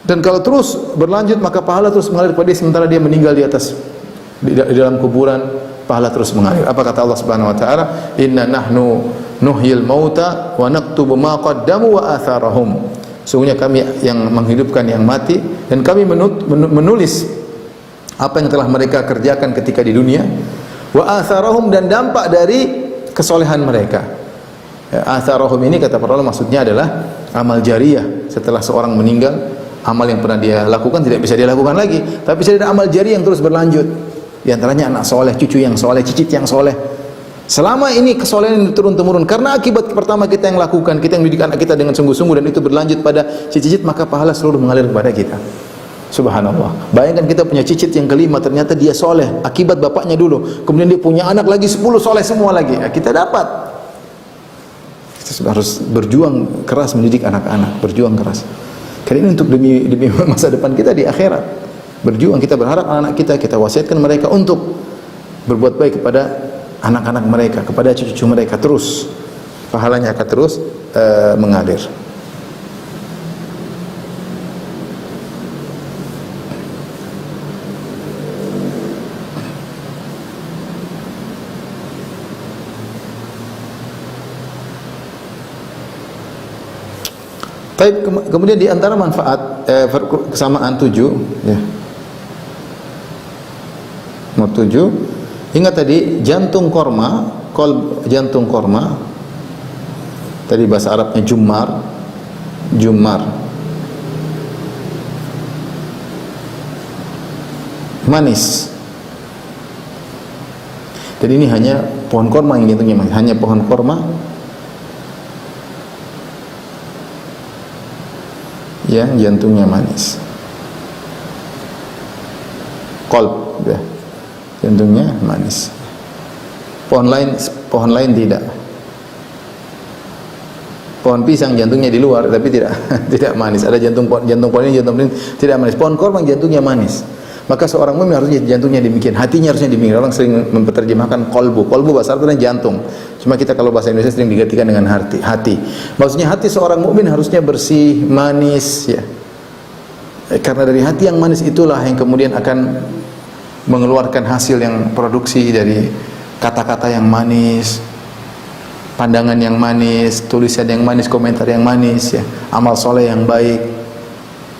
dan kalau terus berlanjut maka pahala terus mengalir pada dia sementara dia meninggal di dalam kuburan, pahala terus mengalir. Apa kata Allah Subhanahu wa taala? Inna nahnu nuhyil mauta wa naktubu ma qaddamu wa atharahum. Sungguhnya kami yang menghidupkan yang mati, dan kami menulis apa yang telah mereka kerjakan ketika di dunia, wa atharahum, dan dampak dari kesolehan mereka. Ya, atharahum ini kata para ulama maksudnya adalah amal jariyah. Setelah seorang meninggal, amal yang pernah dia lakukan tidak bisa dia lakukan lagi, tapi bisa ada amal jari yang terus berlanjut. Di antaranya anak soleh, cucu yang soleh, cicit yang soleh. Selama ini kesolehan ini turun-temurun karena akibat pertama kita yang lakukan, kita yang mendidik anak kita dengan sungguh-sungguh dan itu berlanjut pada cicit, maka pahala seluruh mengalir kepada kita. Subhanallah. Bayangkan kita punya cicit yang kelima, ternyata dia soleh akibat bapaknya dulu. Kemudian dia punya anak lagi 10 soleh semua lagi. Kita dapat. Kita harus berjuang keras mendidik anak-anak, berjuang keras. Karena ini untuk demi masa depan kita di akhirat. Berjuang, kita berharap anak-anak kita wasiatkan mereka untuk berbuat baik kepada anak-anak mereka, kepada cucu-cucu mereka, terus pahalanya akan terus mengalir. Kemudian di antara manfaat kesamaan 7 ya. Nomor 7, ingat tadi jantung korma, jantung korma. Tadi bahasa Arabnya jummar. Manis. Jadi ini hanya pohon korma yang jantungnya manis, hanya pohon korma yang jantungnya manis. Qalb ya. Jantungnya manis. Pohon lain tidak. Pohon pisang jantungnya di luar tapi tidak tidak manis. Ada jantung pohon ini tidak manis. Pohon korma jantungnya manis. Maka seorang mukmin harusnya jantungnya demikian, hatinya harusnya demikian. Orang sering memperterjemahkan qalbu. Qalbu bahasa Arabnya jantung. Cuma kita kalau bahasa Indonesia sering digantikan dengan hati. Maksudnya hati seorang mukmin harusnya bersih, manis ya. Karena dari hati yang manis itulah yang kemudian akan mengeluarkan hasil yang produksi dari kata-kata yang manis, pandangan yang manis, tulisan yang manis, komentar yang manis ya, amal soleh yang baik.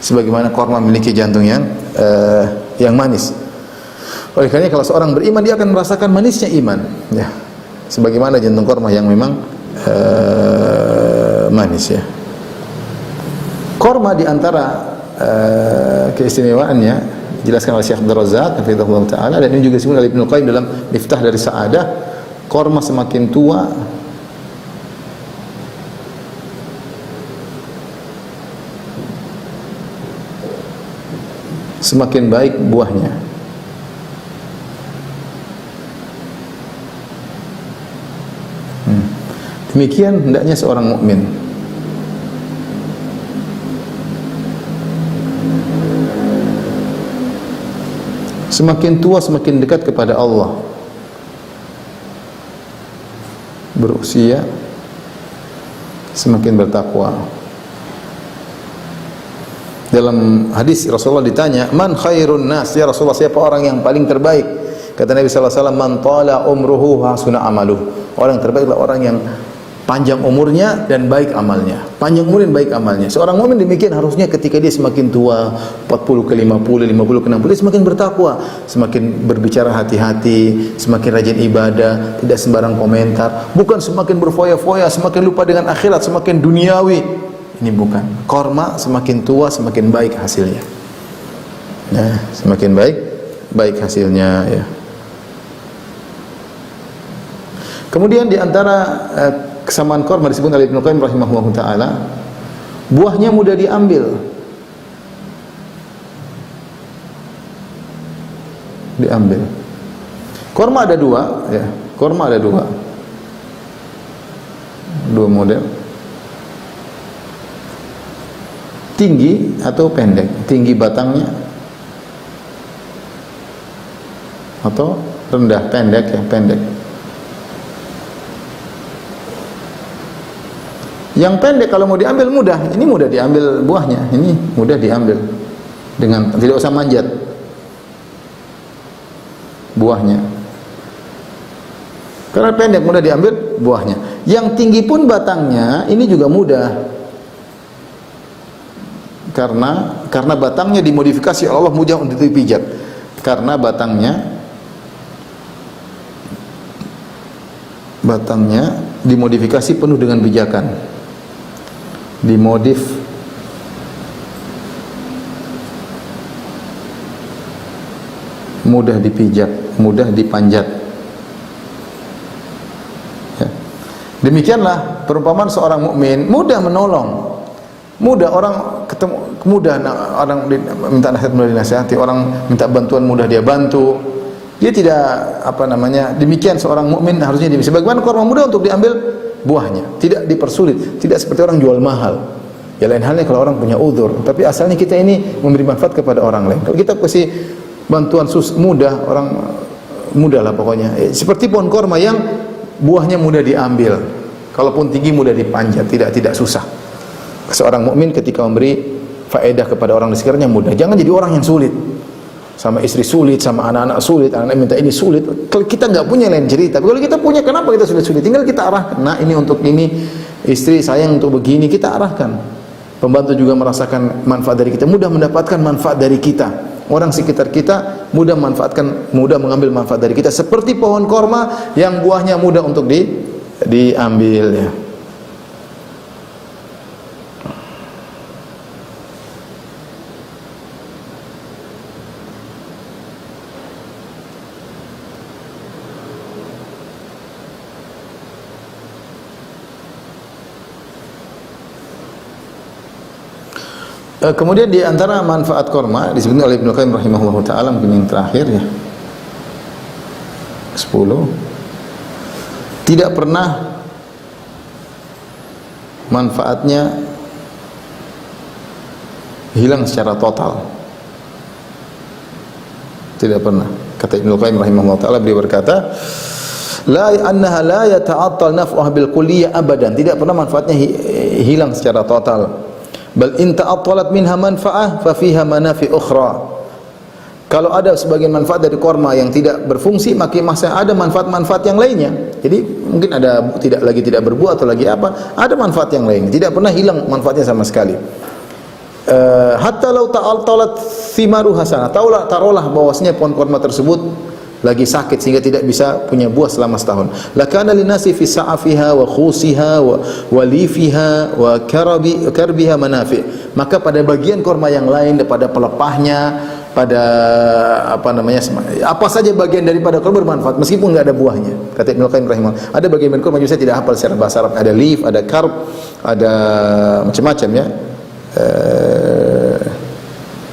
Sebagaimana korma memiliki jantung yang manis. Oleh karena kalau seorang beriman dia akan merasakan manisnya iman ya. Sebagaimana jantung korma yang memang manis ya. Korma di antara keistimewaannya dijelaskan oleh Syekh Abdul Razak hafizahullah taala, dan ini juga disebut oleh Ibnu Qayyim dalam Miftah dari Sa'adah. Korma semakin tua semakin baik buahnya. Demikian hendaknya seorang mukmin. Semakin tua semakin dekat kepada Allah. Berusia semakin bertakwa. Dalam hadis Rasulullah ditanya, "Man khairun nas?" Ya Rasulullah, siapa orang yang paling terbaik? Kata Nabi sallallahu alaihi wasallam, "Man tala umruhu hasuna amaluh." Orang terbaik adalah orang yang panjang umurnya dan baik amalnya. Panjang umur dan baik amalnya. Seorang mukmin demikian harusnya ketika dia semakin tua, 40 ke 50, 50 ke 60, dia semakin bertakwa, semakin berbicara hati-hati, semakin rajin ibadah, tidak sembarang komentar, bukan semakin berfoya-foya, semakin lupa dengan akhirat, semakin duniawi. Ini bukan. Korma semakin tua semakin baik hasilnya. Ya, semakin baik hasilnya ya. Kemudian di antara kesamaan korma disebut oleh Ibnu Qayyim rahimahullahu taala, buahnya mudah diambil. Korma ada dua, ya. Korma ada dua model. Tinggi atau pendek, tinggi batangnya atau rendah, pendek ya, pendek. Yang pendek kalau mau diambil mudah, ini mudah diambil buahnya, ini mudah diambil dengan tidak usah manjat buahnya. Karena pendek mudah diambil buahnya. Yang tinggi pun batangnya ini juga mudah. Karena batangnya dimodifikasi Allah mudah untuk dipijak. Karena batangnya dimodifikasi penuh dengan bijakan. Dimodif mudah dipijat, mudah dipanjat. Ya. Demikianlah perumpamaan seorang mukmin, mudah menolong, mudah orang ketemu, mudah orang minta nasihat mudah dinasihati, orang minta bantuan mudah dia bantu. Dia tidak demikian seorang mukmin harusnya sebagaimana kurma mudah untuk diambil buahnya, tidak dipersulit, tidak seperti orang jual mahal. Ya lain halnya kalau orang punya uzur, tapi asalnya kita ini memberi manfaat kepada orang lain. Kalau kita kasih bantuan mudah, orang mudah lah pokoknya. Seperti pohon kurma yang buahnya mudah diambil, kalaupun tinggi mudah dipanjat, tidak susah. Seorang mukmin ketika memberi faedah kepada orang di sekitarnya mudah. Jangan jadi orang yang sulit. Sama istri sulit, sama anak-anak sulit, anak-anak minta ini sulit. Kalau kita nggak punya lain cerita. Tapi kalau kita punya, kenapa kita sulit-sulit? Tinggal kita arahkan. Nah, ini untuk ini, istri sayang untuk begini, kita arahkan. Pembantu juga merasakan manfaat dari kita, mudah mendapatkan manfaat dari kita. Orang sekitar kita mudah mengambil manfaat dari kita. Seperti pohon korma yang buahnya mudah untuk diambil ya. Kemudian di antara manfaat korma disebutkan oleh Ibnu Qayyim rahimahullahu taala, mungkin yang terakhir ya, 10, tidak pernah manfaatnya hilang secara total. Tidak pernah. Kata Ibnu Qayyim rahimahullahu taala, beliau berkata, la annaha la yata'attal naf'uha bil kulliyah abadan. Tidak pernah manfaatnya hilang secara total. Bal in ta'attalat minha manfa'ah fa fiha manafi' ukhra. Kalau ada sebagian manfaat dari korma yang tidak berfungsi, maka masih ada manfaat-manfaat yang lainnya. Jadi mungkin ada tidak berbuah atau lagi apa, ada manfaat yang lain. Tidak pernah hilang manfaatnya sama sekali. Hatta law ta'attalat thimaru hasanah. Taruhlah bahwasanya pohon korma tersebut lagi sakit sehingga tidak bisa punya buah selama setahun. Lakana linasi fi sa'afiha wa khusiha wa lifiha wa karbiha manafi'. Maka pada bagian korma yang lain, pada pelepahnya, pada apa saja bagian daripada korma bermanfaat meskipun enggak ada buahnya. Kata Ibnu Qayyim rahimahullah, ada bagian korma saya tidak hafal secara bahasa Arab, ada leaf, ada karb, ada macam-macam ya.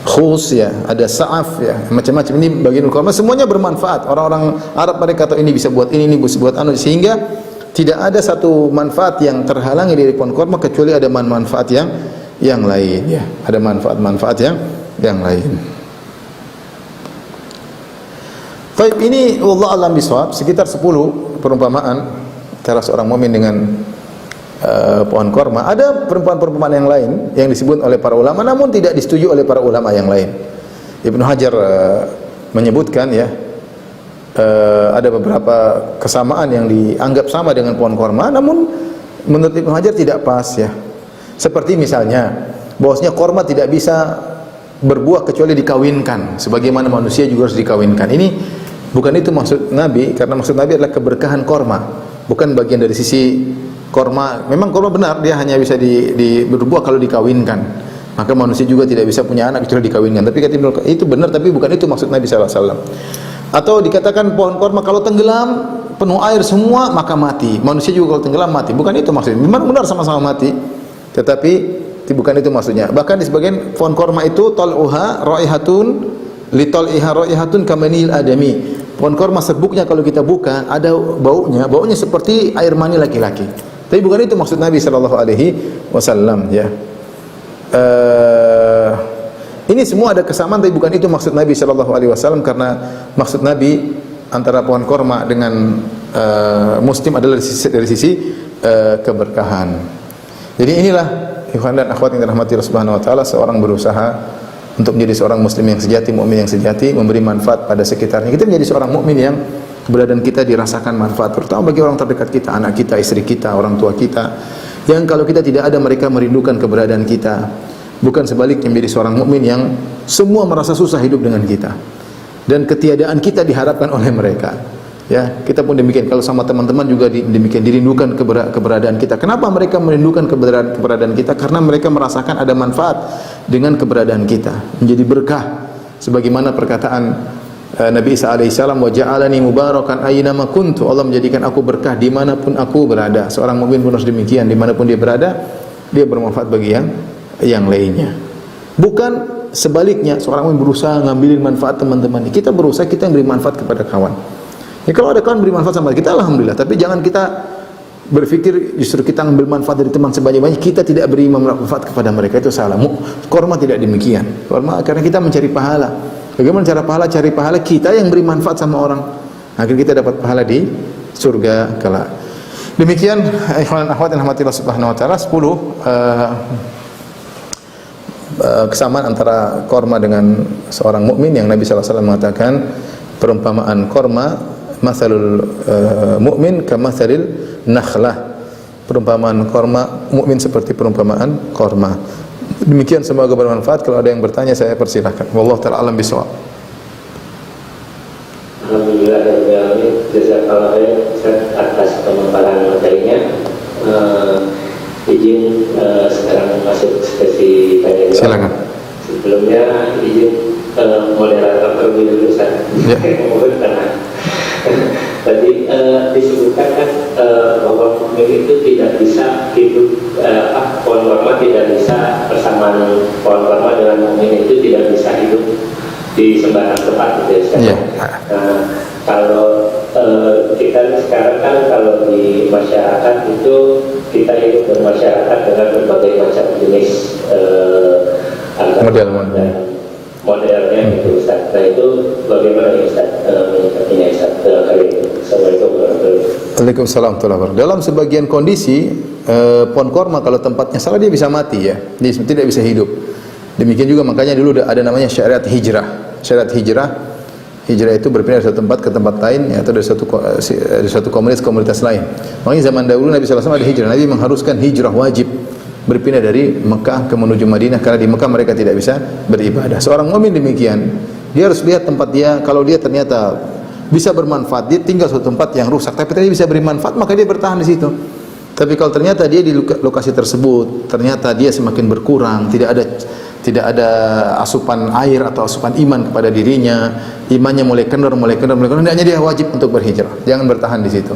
Khus ya, ada sa'af ya, macam-macam. Ini bagian korma semuanya bermanfaat. Orang-orang Arab mereka tahu ini bisa buat ini bisa buat anu, sehingga tidak ada satu manfaat yang terhalangi dari pohon korma kecuali ada manfaat yang lain ya. Ada manfaat-manfaat yang lain. Baik, ini wallahu a'lam bishawab, sekitar 10 perumpamaan antara seorang mukmin dengan pohon korma. Ada perumpamaan-perumpamaan yang lain yang disebut oleh para ulama namun tidak disetujui oleh para ulama yang lain. Ibnu Hajar menyebutkan ya, ada beberapa kesamaan yang dianggap sama dengan pohon korma namun menurut Ibnu Hajar tidak pas ya. Seperti misalnya bahwasanya korma tidak bisa berbuah kecuali dikawinkan, sebagaimana manusia juga harus dikawinkan. Ini bukan itu maksud Nabi, karena maksud Nabi adalah keberkahan korma, bukan bagian dari sisi korma. Memang korma benar dia hanya bisa berbuah kalau dikawinkan, maka manusia juga tidak bisa punya anak kecuali dikawinkan. Tapi kata Ibnu, itu benar tapi bukan itu maksud Nabi sallallahu alaihi wasallam. Atau dikatakan pohon korma kalau tenggelam penuh air semua maka mati. Manusia juga kalau tenggelam mati. Bukan itu maksudnya. Memang benar sama-sama mati, tetapi bukan itu maksudnya. Bahkan di sebagian pohon korma itu tal'uha raihatun li tal'iha raihatun kamanil adami. Pohon korma serbuknya kalau kita buka ada baunya seperti air mani laki-laki. Tapi bukan itu maksud Nabi sallallahu alaihi wasallam ya. Ini semua ada kesamaan tapi bukan itu maksud Nabi sallallahu alaihi wasallam, karena maksud Nabi antara pohon korma dengan muslim adalah dari sisi keberkahan. Jadi inilah ikhwan dan akhwat yang dirahmati Allah Subhanahu wa taala, seorang berusaha untuk menjadi seorang muslim yang sejati, mukmin yang sejati, memberi manfaat pada sekitarnya. Kita menjadi seorang mukmin yang keberadaan kita dirasakan manfaat, terutama bagi orang terdekat kita, anak kita, istri kita, orang tua kita, yang kalau kita tidak ada mereka merindukan keberadaan kita. Bukan sebaliknya menjadi seorang mukmin yang semua merasa susah hidup dengan kita dan ketiadaan kita diharapkan oleh mereka. Ya, kita pun demikian. Kalau sama teman-teman juga demikian, dirindukan keberadaan kita. Kenapa mereka merindukan keberadaan kita? Karena mereka merasakan ada manfaat dengan keberadaan kita, menjadi berkah. Sebagaimana perkataan Nabi Isa alaihissalam, wa ja'alani mubarakan aynama kuntu, Allah menjadikan aku berkah dimanapun aku berada. Seorang mukmin pun harus demikian, dimanapun dia berada dia bermanfaat bagi yang lainnya. Bukan sebaliknya, seorang mukmin berusaha ngambilin manfaat teman-teman. Kita berusaha kita yang beri manfaat kepada kawan. Ya, kalau ada kawan beri manfaat sama kita, alhamdulillah. Tapi jangan kita berpikir justru kita ngambil manfaat dari teman sebanyak-banyak, kita tidak beri manfaat kepada mereka, itu salah. Korma tidak demikian. Korma karena kita mencari pahala. Bagaimana cara pahala? Cari pahala kita yang beri manfaat sama orang. Akhirnya kita dapat pahala di surga kelak. Demikian ikhwan dan akhwat yang dirahmati Allah Subhanahu wa taala, 10 kesamaan antara korma dengan seorang mukmin yang Nabi sallallahu alaihi wasallam mengatakan perumpamaan korma, masalul mukmin kamatsalil nakhlah. Perumpamaan korma, mukmin seperti perumpamaan korma. Demikian, semoga bermanfaat. Kalau ada yang bertanya saya persilahkan. Wallahu taala alam bisawab. Alhamdulillah jazakallahu khairan atas pemaparan materinya. Izin sekarang masuk sesi tanya jawab. Silakan. Sebelumnya izin moderator terlebih dulu Ustaz. Ya. Tadi disebutkan kan bahwa mukmin itu tidak bisa hidup, pohon korma tidak bisa bersamaan, pohon korma dengan mukmin itu tidak bisa hidup di sembarang tempat gitu ya. Nah, kalau kita sekarang kan kalau di masyarakat itu kita hidup bermasyarakat dengan berbagai macam jenis modelnya gitu Ustaz. Nah itu bagaimana ya Ustaz menyikapinya Ustaz kali ini? Assalamualaikum warahmatullahi wabarakatuh. Waalaikumsalam warahmatullahi wabarakatuh. Dalam sebagian kondisi pohon korma kalau tempatnya salah dia bisa mati ya, dia tidak bisa hidup. Demikian juga makanya dulu ada namanya syariat hijrah. Syariat hijrah itu berpindah dari satu tempat ke tempat lain ya, atau dari satu komunitas lain. Makanya zaman dahulu Nabi sallallahu alaihi wasallam ada hijrah. Nabi mengharuskan hijrah wajib, berpindah dari Mekah ke menuju Madinah karena di Mekah mereka tidak bisa beribadah. Seorang mukmin demikian, dia harus lihat tempat dia, kalau dia ternyata bisa bermanfaat, dia tinggal suatu tempat yang rusak tapi dia bisa beri manfaat, maka dia bertahan di situ. Tapi kalau ternyata dia di lokasi tersebut ternyata dia semakin berkurang, tidak ada asupan air atau asupan iman kepada dirinya, imannya mulai kendor, hendaknya dia wajib untuk berhijrah. Jangan bertahan di situ.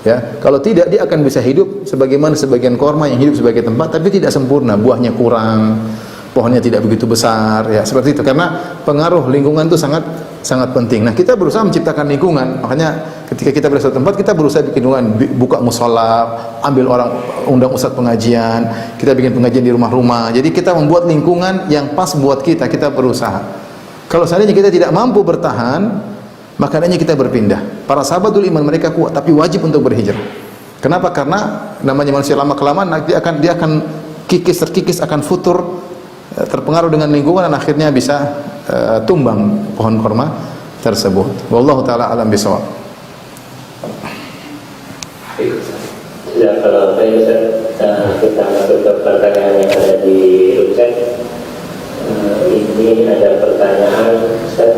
Ya, kalau tidak dia akan bisa hidup sebagaimana sebagian korma yang hidup sebagai tempat tapi tidak sempurna, buahnya kurang, pohonnya tidak begitu besar, ya seperti itu. Karena pengaruh lingkungan itu sangat penting. Nah, kita berusaha menciptakan lingkungan. Makanya ketika kita berada di suatu tempat, kita berusaha bikin lingkungan, buka musola, ambil orang, undang ustaz pengajian, kita bikin pengajian di rumah-rumah. Jadi kita membuat lingkungan yang pas buat kita berusaha. Kalau seandainya kita tidak mampu bertahan, maka hendaknya kita berpindah. Para sahabat dulu iman mereka kuat, tapi wajib untuk berhijrah. Kenapa? Karena namanya manusia lama kelamaan dia akan terkikis, akan futur, terpengaruh dengan lingkungan dan akhirnya bisa tumbang pohon korma tersebut. Wallahu taala alam bisawab. Ya, kalau kita masuk ke pertanyaan yang ada di website, ini ada pertanyaan Ustaz.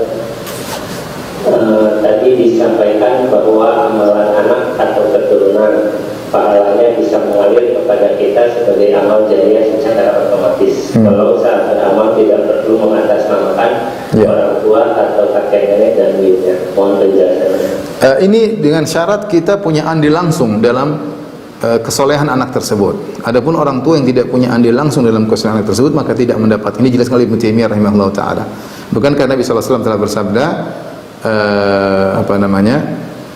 Tadi disampaikan bahwa amalan anak atau keturunan pahalanya bisa mengalir kepada kita sebagai amal jariah secara otomatis. Kalau saat beramal tidak perlu mengatasnamakan orang tua atau kakek nenek dan buyutnya. Mohon penjelasannya. Ini dengan syarat kita punya andil langsung dalam kesolehan anak tersebut. Adapun orang tua yang tidak punya andil langsung dalam kesolehan anak tersebut maka tidak mendapat. Ini jelas sekali Ibnu Taimiyah rahimahullah taala. Bukankah Nabi sallallahu alaihi wasallam telah bersabda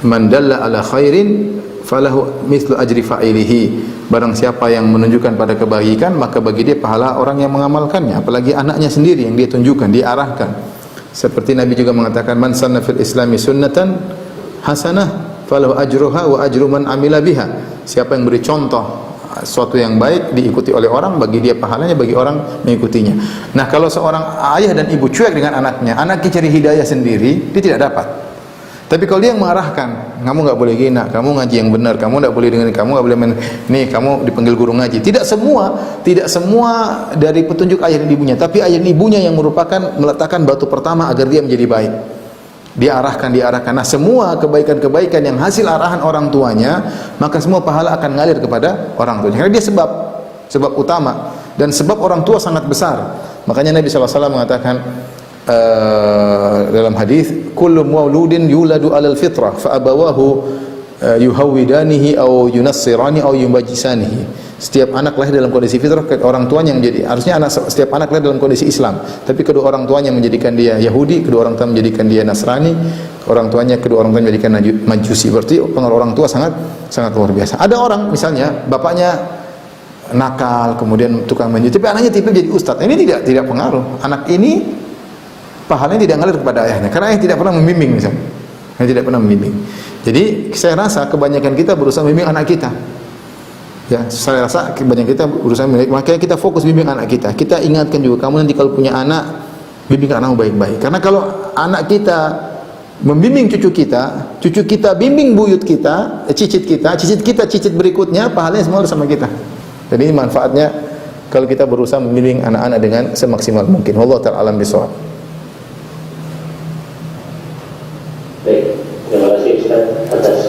man dalla ala khairin falahu mithlu ajri fa'ilihi. Barang siapa yang menunjukkan pada kebaikan maka bagi dia pahala orang yang mengamalkannya, apalagi anaknya sendiri yang dia tunjukkan, dia arahkan. Seperti Nabi juga mengatakan man sanna fil islami sunnatan hasanah falahu ajruha wa ajru man amila biha. Siapa yang beri contoh sesuatu yang baik diikuti oleh orang, bagi dia pahalanya, bagi orang mengikutinya. Nah, kalau seorang ayah dan ibu cuek dengan anaknya cari hidayah sendiri, dia tidak dapat. Tapi kalau dia yang mengarahkan, kamu nggak boleh gini, kamu ngaji yang benar, kamu nggak boleh dengan kamu nggak boleh nih, kamu dipanggil guru ngaji. Tidak semua dari petunjuk ayah dan ibunya, tapi ayah dan ibunya yang merupakan meletakkan batu pertama agar dia menjadi baik. Diarahkan. Nah, semua kebaikan-kebaikan yang hasil arahan orang tuanya, maka semua pahala akan ngalir kepada orang tuanya. Karena dia sebab utama dan sebab orang tua sangat besar. Makanya Nabi SAW mengatakan dalam hadis, kullu mauludin yuladu 'alal fitrah fa abawahu yuhawidanihi aw yunassirani aw yumajjisanihi. Setiap anak lahir dalam kondisi fitrah, orang tuanya yang menjadi, harusnya setiap anak lahir dalam kondisi Islam, tapi kedua orang tuanya menjadikan dia Yahudi, kedua orang tua menjadikan dia Nasrani, kedua orang tuanya menjadikan Majusi. Berarti pengaruh orang tua sangat luar biasa. Ada orang misalnya bapaknya nakal, kemudian tukang menjual, tapi anaknya tipe jadi ustaz. Ini tidak pengaruh. Anak ini pahalanya tidak ngalir kepada ayahnya karena ayah tidak pernah membimbing misalnya. Ayah tidak pernah membimbing. Jadi saya rasa kebanyakan kita berusaha membimbing anak kita. Ya, saya rasa kebanyakan kita berusaha membimbing, makanya kita fokus bimbing anak kita. Kita ingatkan juga, kamu nanti kalau punya anak, bimbing anakmu baik-baik. Karena kalau anak kita membimbing cucu kita bimbing buyut kita, cicit kita cicit berikutnya, pahalanya semua sama kita. Jadi ini manfaatnya kalau kita berusaha membimbing anak-anak dengan semaksimal mungkin. Wallahu ta'ala alam bisawab. Baik, terima kasih Ustaz atas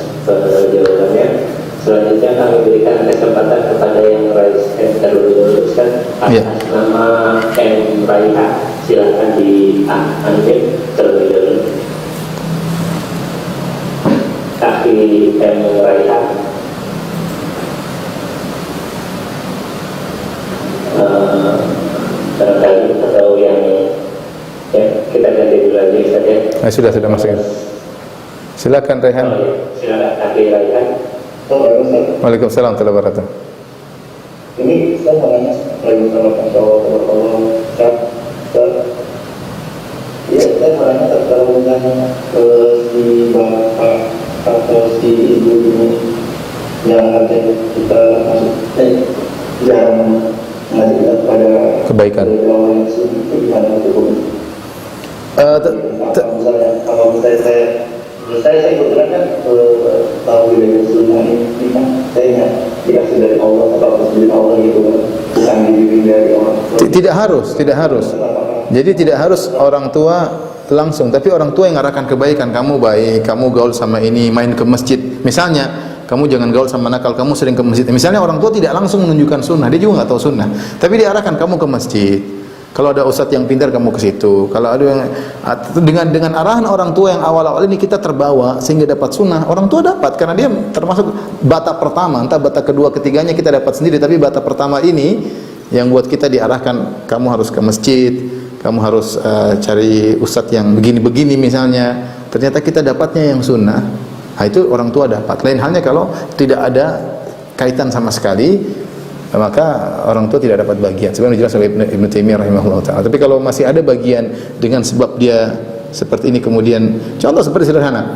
jawabannya. Selanjutnya kami berikan kesempatan kepada yang raise hand terlebih Ustaz atas nama M. Raiha. Silakan di unmute terlebih dahulu. Kaki M. Raiha. Barangkali atau yang kita ganti dulu lagi Ustaz ya. Sudah masuk. Silakan Raihan. Silakan Kaki Raihan. Waalaikumsalam warahmatullahi wabarakatuh. Ini saya mau nanya lagi sama ya, saya mau nanya terkait si bapak atau si ibu ini yang ada kita masuk yang mengajak kita pada kebaikan. Kalau saya kebetulan kan tahu dari sunnah ini kan saya dikasih dari Allah atau dari Allah gitu kan, bukan dibimbing dari orang. Tidak harus. Jadi tidak harus orang tua langsung, tapi orang tua yang ngarahkan kebaikan. Kamu baik, kamu gaul sama ini, main ke masjid. Misalnya, kamu jangan gaul sama nakal, kamu sering ke masjid. Misalnya orang tua tidak langsung menunjukkan sunnah, dia juga nggak tahu sunnah, tapi diarahkan kamu ke masjid. Kalau ada ustadz yang pintar kamu ke situ. Kalau ada yang dengan arahan orang tua yang awal-awal ini kita terbawa sehingga dapat sunnah. Orang tua dapat karena dia termasuk bata pertama. Entah bata kedua ketiganya kita dapat sendiri, tapi bata pertama ini yang buat kita diarahkan, kamu harus ke masjid, kamu harus cari ustadz yang begini-begini misalnya. Ternyata kita dapatnya yang sunnah. Nah, itu orang tua dapat. Lain halnya kalau tidak ada kaitan sama sekali, maka orang tua tidak dapat bagian. Sebenarnya jelas oleh Ibnu Taimiyah rahimahullah taala. Tapi kalau masih ada bagian dengan sebab dia seperti ini, kemudian contoh seperti sederhana.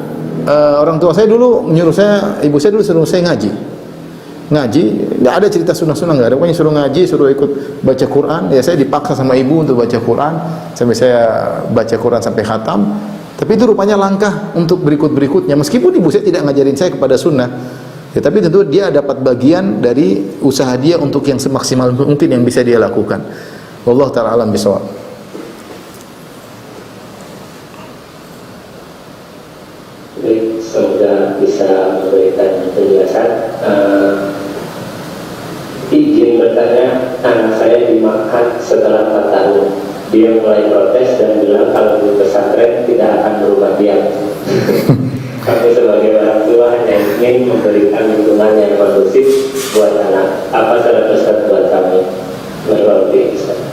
Orang tua saya dulu menyuruh saya, ibu saya dulu suruh saya ngaji. Tidak ada cerita sunnah-sunnah, nggak ada. Pokoknya suruh ngaji, suruh ikut baca Quran. Ya saya dipaksa sama ibu untuk baca Quran sampai saya baca Quran sampai khatam. Tapi itu rupanya langkah untuk berikut-berikutnya. Meskipun ibu saya tidak ngajarin saya kepada sunnah. Ya, tapi tentu dia dapat bagian dari usaha dia untuk yang semaksimal mungkin yang bisa dia lakukan. Wallahu ta'ala alam bisawab. Baik, semoga bisa memberikan penjelasan. Izin bertanya, anak saya dimakan setelah 4 tahun. Dia mulai protes dan bilang kalau di pesantren tidak akan berubah diam. Kami sebagai orang tua hanya ingin memberikan lingkungan yang kondusif buat anak. Apa saran Ustaz buat kami?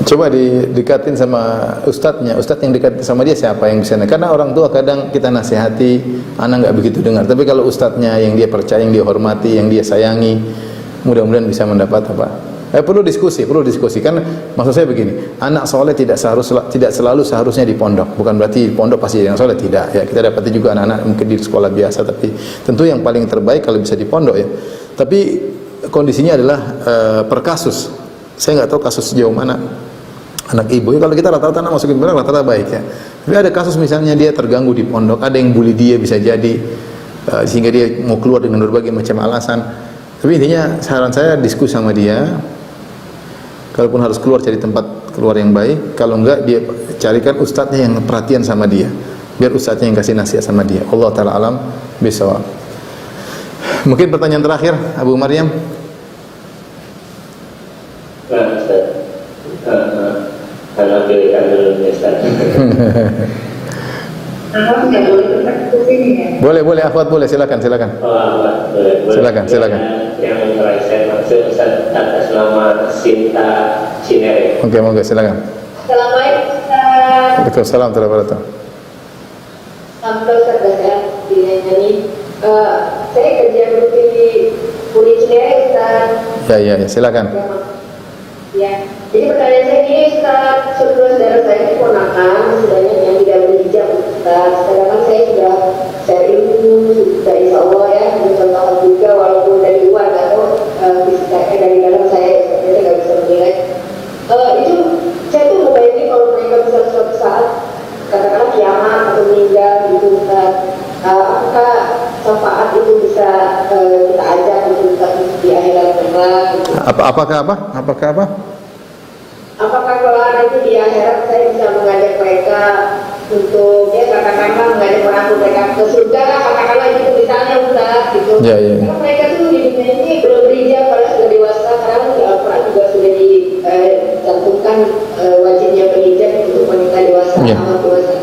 Coba didekatin sama ustadznya. Ustadz yang dekat sama dia siapa yang bisa? Karena orang tua kadang kita nasihati, anak nggak begitu dengar. Tapi kalau ustadznya yang dia percaya, yang dia hormati, yang dia sayangi, mudah-mudahan bisa mendapat apa? Perlu diskusi. Kan maksud saya begini, anak soleh tidak selalu seharusnya di pondok. Bukan berarti di pondok pasti yang soleh, tidak. Ya, kita dapati juga anak-anak mungkin di sekolah biasa, tapi tentu yang paling terbaik kalau bisa di pondok ya. Tapi kondisinya adalah per kasus. Saya nggak tahu kasus sejauh mana anak ibu. Ya, kalau kita rata-rata anak masukin pondok rata-rata baik ya. Tapi ada kasus misalnya dia terganggu di pondok, ada yang bully dia bisa jadi sehingga dia mau keluar dengan berbagai macam alasan. Tapi intinya saran saya diskusi sama dia. Kalaupun harus keluar, cari tempat keluar yang baik. Kalau enggak, dia carikan ustadznya yang perhatian sama dia. Biar ustadznya yang kasih nasihat sama dia. Allah ta'ala alam bisawab. Mungkin pertanyaan terakhir, Abu Maryam. Nah, Ustaz, anak pilihkan dulu Ustaz. Boleh, akhwat boleh, silakan. boleh. Silakan. Yang saya maksud Ustaz atas nama Sinta Cinere. Oke, monggo silakan. Assalamualaikum Ustaz. Waalaikumsalam warahmatullahi wabarakatuh. Alhamdulillah Ustaz saya dinyanyi. Saya kerja di Puri Cinere Ustaz. Ya, silakan. Ya. Jadi pertanyaan saya ini Ustaz, saudara saya itu ponakan sebenarnya yang tidak berhijab Ustaz. Sedangkan saya sudah share ilmu, sudah insya Allah ya, mencontohkan juga walaupun dari luar atau dari dalam saya nggak bisa menilai. Itu saya tuh membayangkan kalau mereka bisa suatu saat katakanlah kiamat atau meninggal gitu Ustaz. Apakah syafaat itu bisa kita ajak untuk kita di akhirat mereka? Gitu. Apakah apa? Apakah kalau nanti di akhirat saya bisa mengajak mereka untuk ya katakanlah mengajak mereka ke surga, katakanlah itu misalnya Ustaz gitu. Ya. Karena mereka tuh di dunia ini belum berhijab padahal sudah dewasa. Karena di Al-Quran juga sudah dicantumkan wajibnya berhijab untuk wanita dewasa, amat dewasa.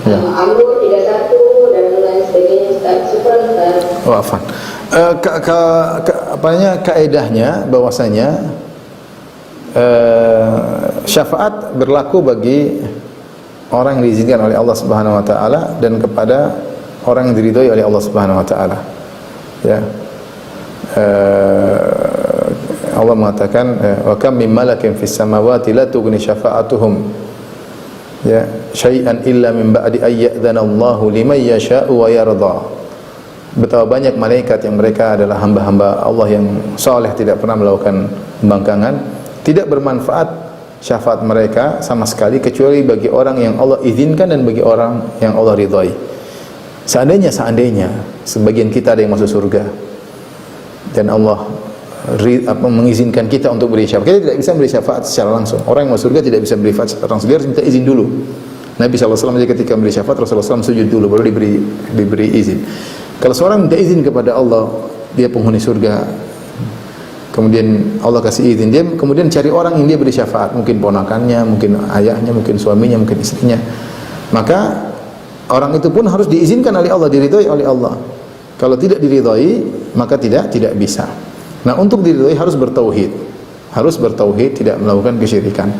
An-Nur 31 dan lain sebagainya Ustaz. Syukur Ustaz. Wafan. Kaedahnya bahwasanya syafaat berlaku bagi orang yang diizinkan oleh Allah Subhanahu wa taala dan kepada orang yang diridhoi oleh Allah Subhanahu wa taala. Ya. Allah mengatakan wa kam min malakin fis samawati la tughni syafa'atuhum syai'an illa min ba'di ay ya'dzana Allahu liman yasha'u wa yarda. Betapa banyak malaikat yang mereka adalah hamba-hamba Allah yang saleh, tidak pernah melakukan pembangkangan, tidak bermanfaat syafaat mereka sama sekali kecuali bagi orang yang Allah izinkan dan bagi orang yang Allah ridhai. Seandainya sebagian kita ada yang masuk surga dan Allah mengizinkan kita untuk beri syafaat, kita tidak bisa beri syafaat secara langsung. Orang yang masuk surga tidak bisa beri syafaat secara langsung, dia harus minta izin dulu. Nabi SAW ketika beri syafaat, Rasulullah SAW sujud dulu baru diberi izin. Kalau seorang minta izin kepada Allah, dia penghuni surga, kemudian Allah kasih izin, dia kemudian cari orang yang dia beri syafaat, mungkin ponakannya, mungkin ayahnya, mungkin suaminya, mungkin istrinya, maka orang itu pun harus diizinkan oleh Allah, diridhoi oleh Allah. Kalau tidak diridhoi, maka tidak bisa. Nah, untuk diridhoi harus bertauhid, tidak melakukan kesyirikan.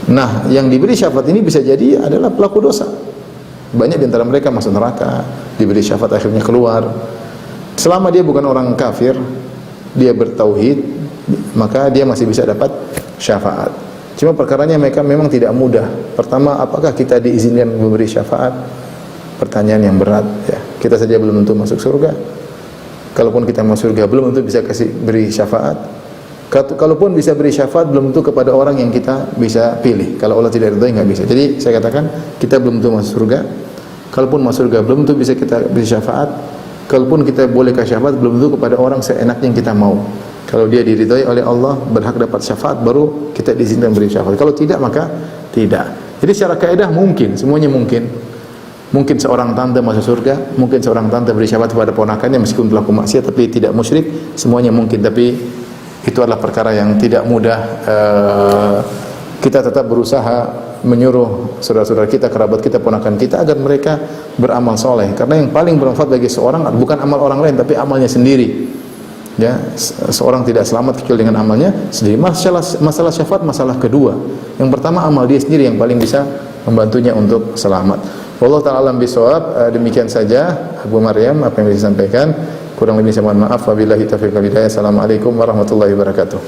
Nah, yang diberi syafaat ini bisa jadi adalah pelaku dosa. Banyak di antara mereka masuk neraka, diberi syafaat akhirnya keluar. Selama dia bukan orang kafir, dia bertauhid, maka dia masih bisa dapat syafaat. Cuma perkaranya mereka memang tidak mudah. Pertama, apakah kita diizinkan memberi syafaat? Pertanyaan yang berat ya. Kita saja belum tentu masuk surga. Kalaupun kita masuk surga belum tentu bisa beri syafaat. Kalaupun bisa beri syafaat belum tentu kepada orang yang kita bisa pilih. Kalau Allah tidak ridhoi enggak bisa. Jadi saya katakan kita belum tentu masuk surga. Kalaupun masuk surga belum tentu bisa kita beri syafaat. Kalaupun kita boleh kasih syafaat belum tentu kepada orang seenaknya yang kita mau. Kalau dia diridhoi oleh Allah, berhak dapat syafaat, baru kita diizinkan beri syafaat. Kalau tidak, maka tidak. Jadi secara kaidah mungkin, semuanya mungkin. Mungkin seorang tante masuk surga, mungkin seorang tante beri syafaat kepada ponakannya meskipun pelaku maksiat tapi tidak musyrik, semuanya mungkin. Tapi itu adalah perkara yang tidak mudah. Kita tetap berusaha menyuruh saudara-saudara kita, kerabat kita, ponakan kita agar mereka beramal soleh. Karena yang paling bermanfaat bagi seorang bukan amal orang lain, tapi amalnya sendiri. Ya, seorang tidak selamat kecuali dengan amalnya sendiri. Masalah syafaat masalah kedua. Yang pertama amal dia sendiri yang paling bisa membantunya untuk selamat. Wallahu ta'ala alam bisawab. Demikian saja Abu Maryam apa yang bisa disampaikan. Kurang lebih saya mohon maaf. Wabillahi taufiq wal hidayah. Assalamualaikum warahmatullahi wabarakatuh.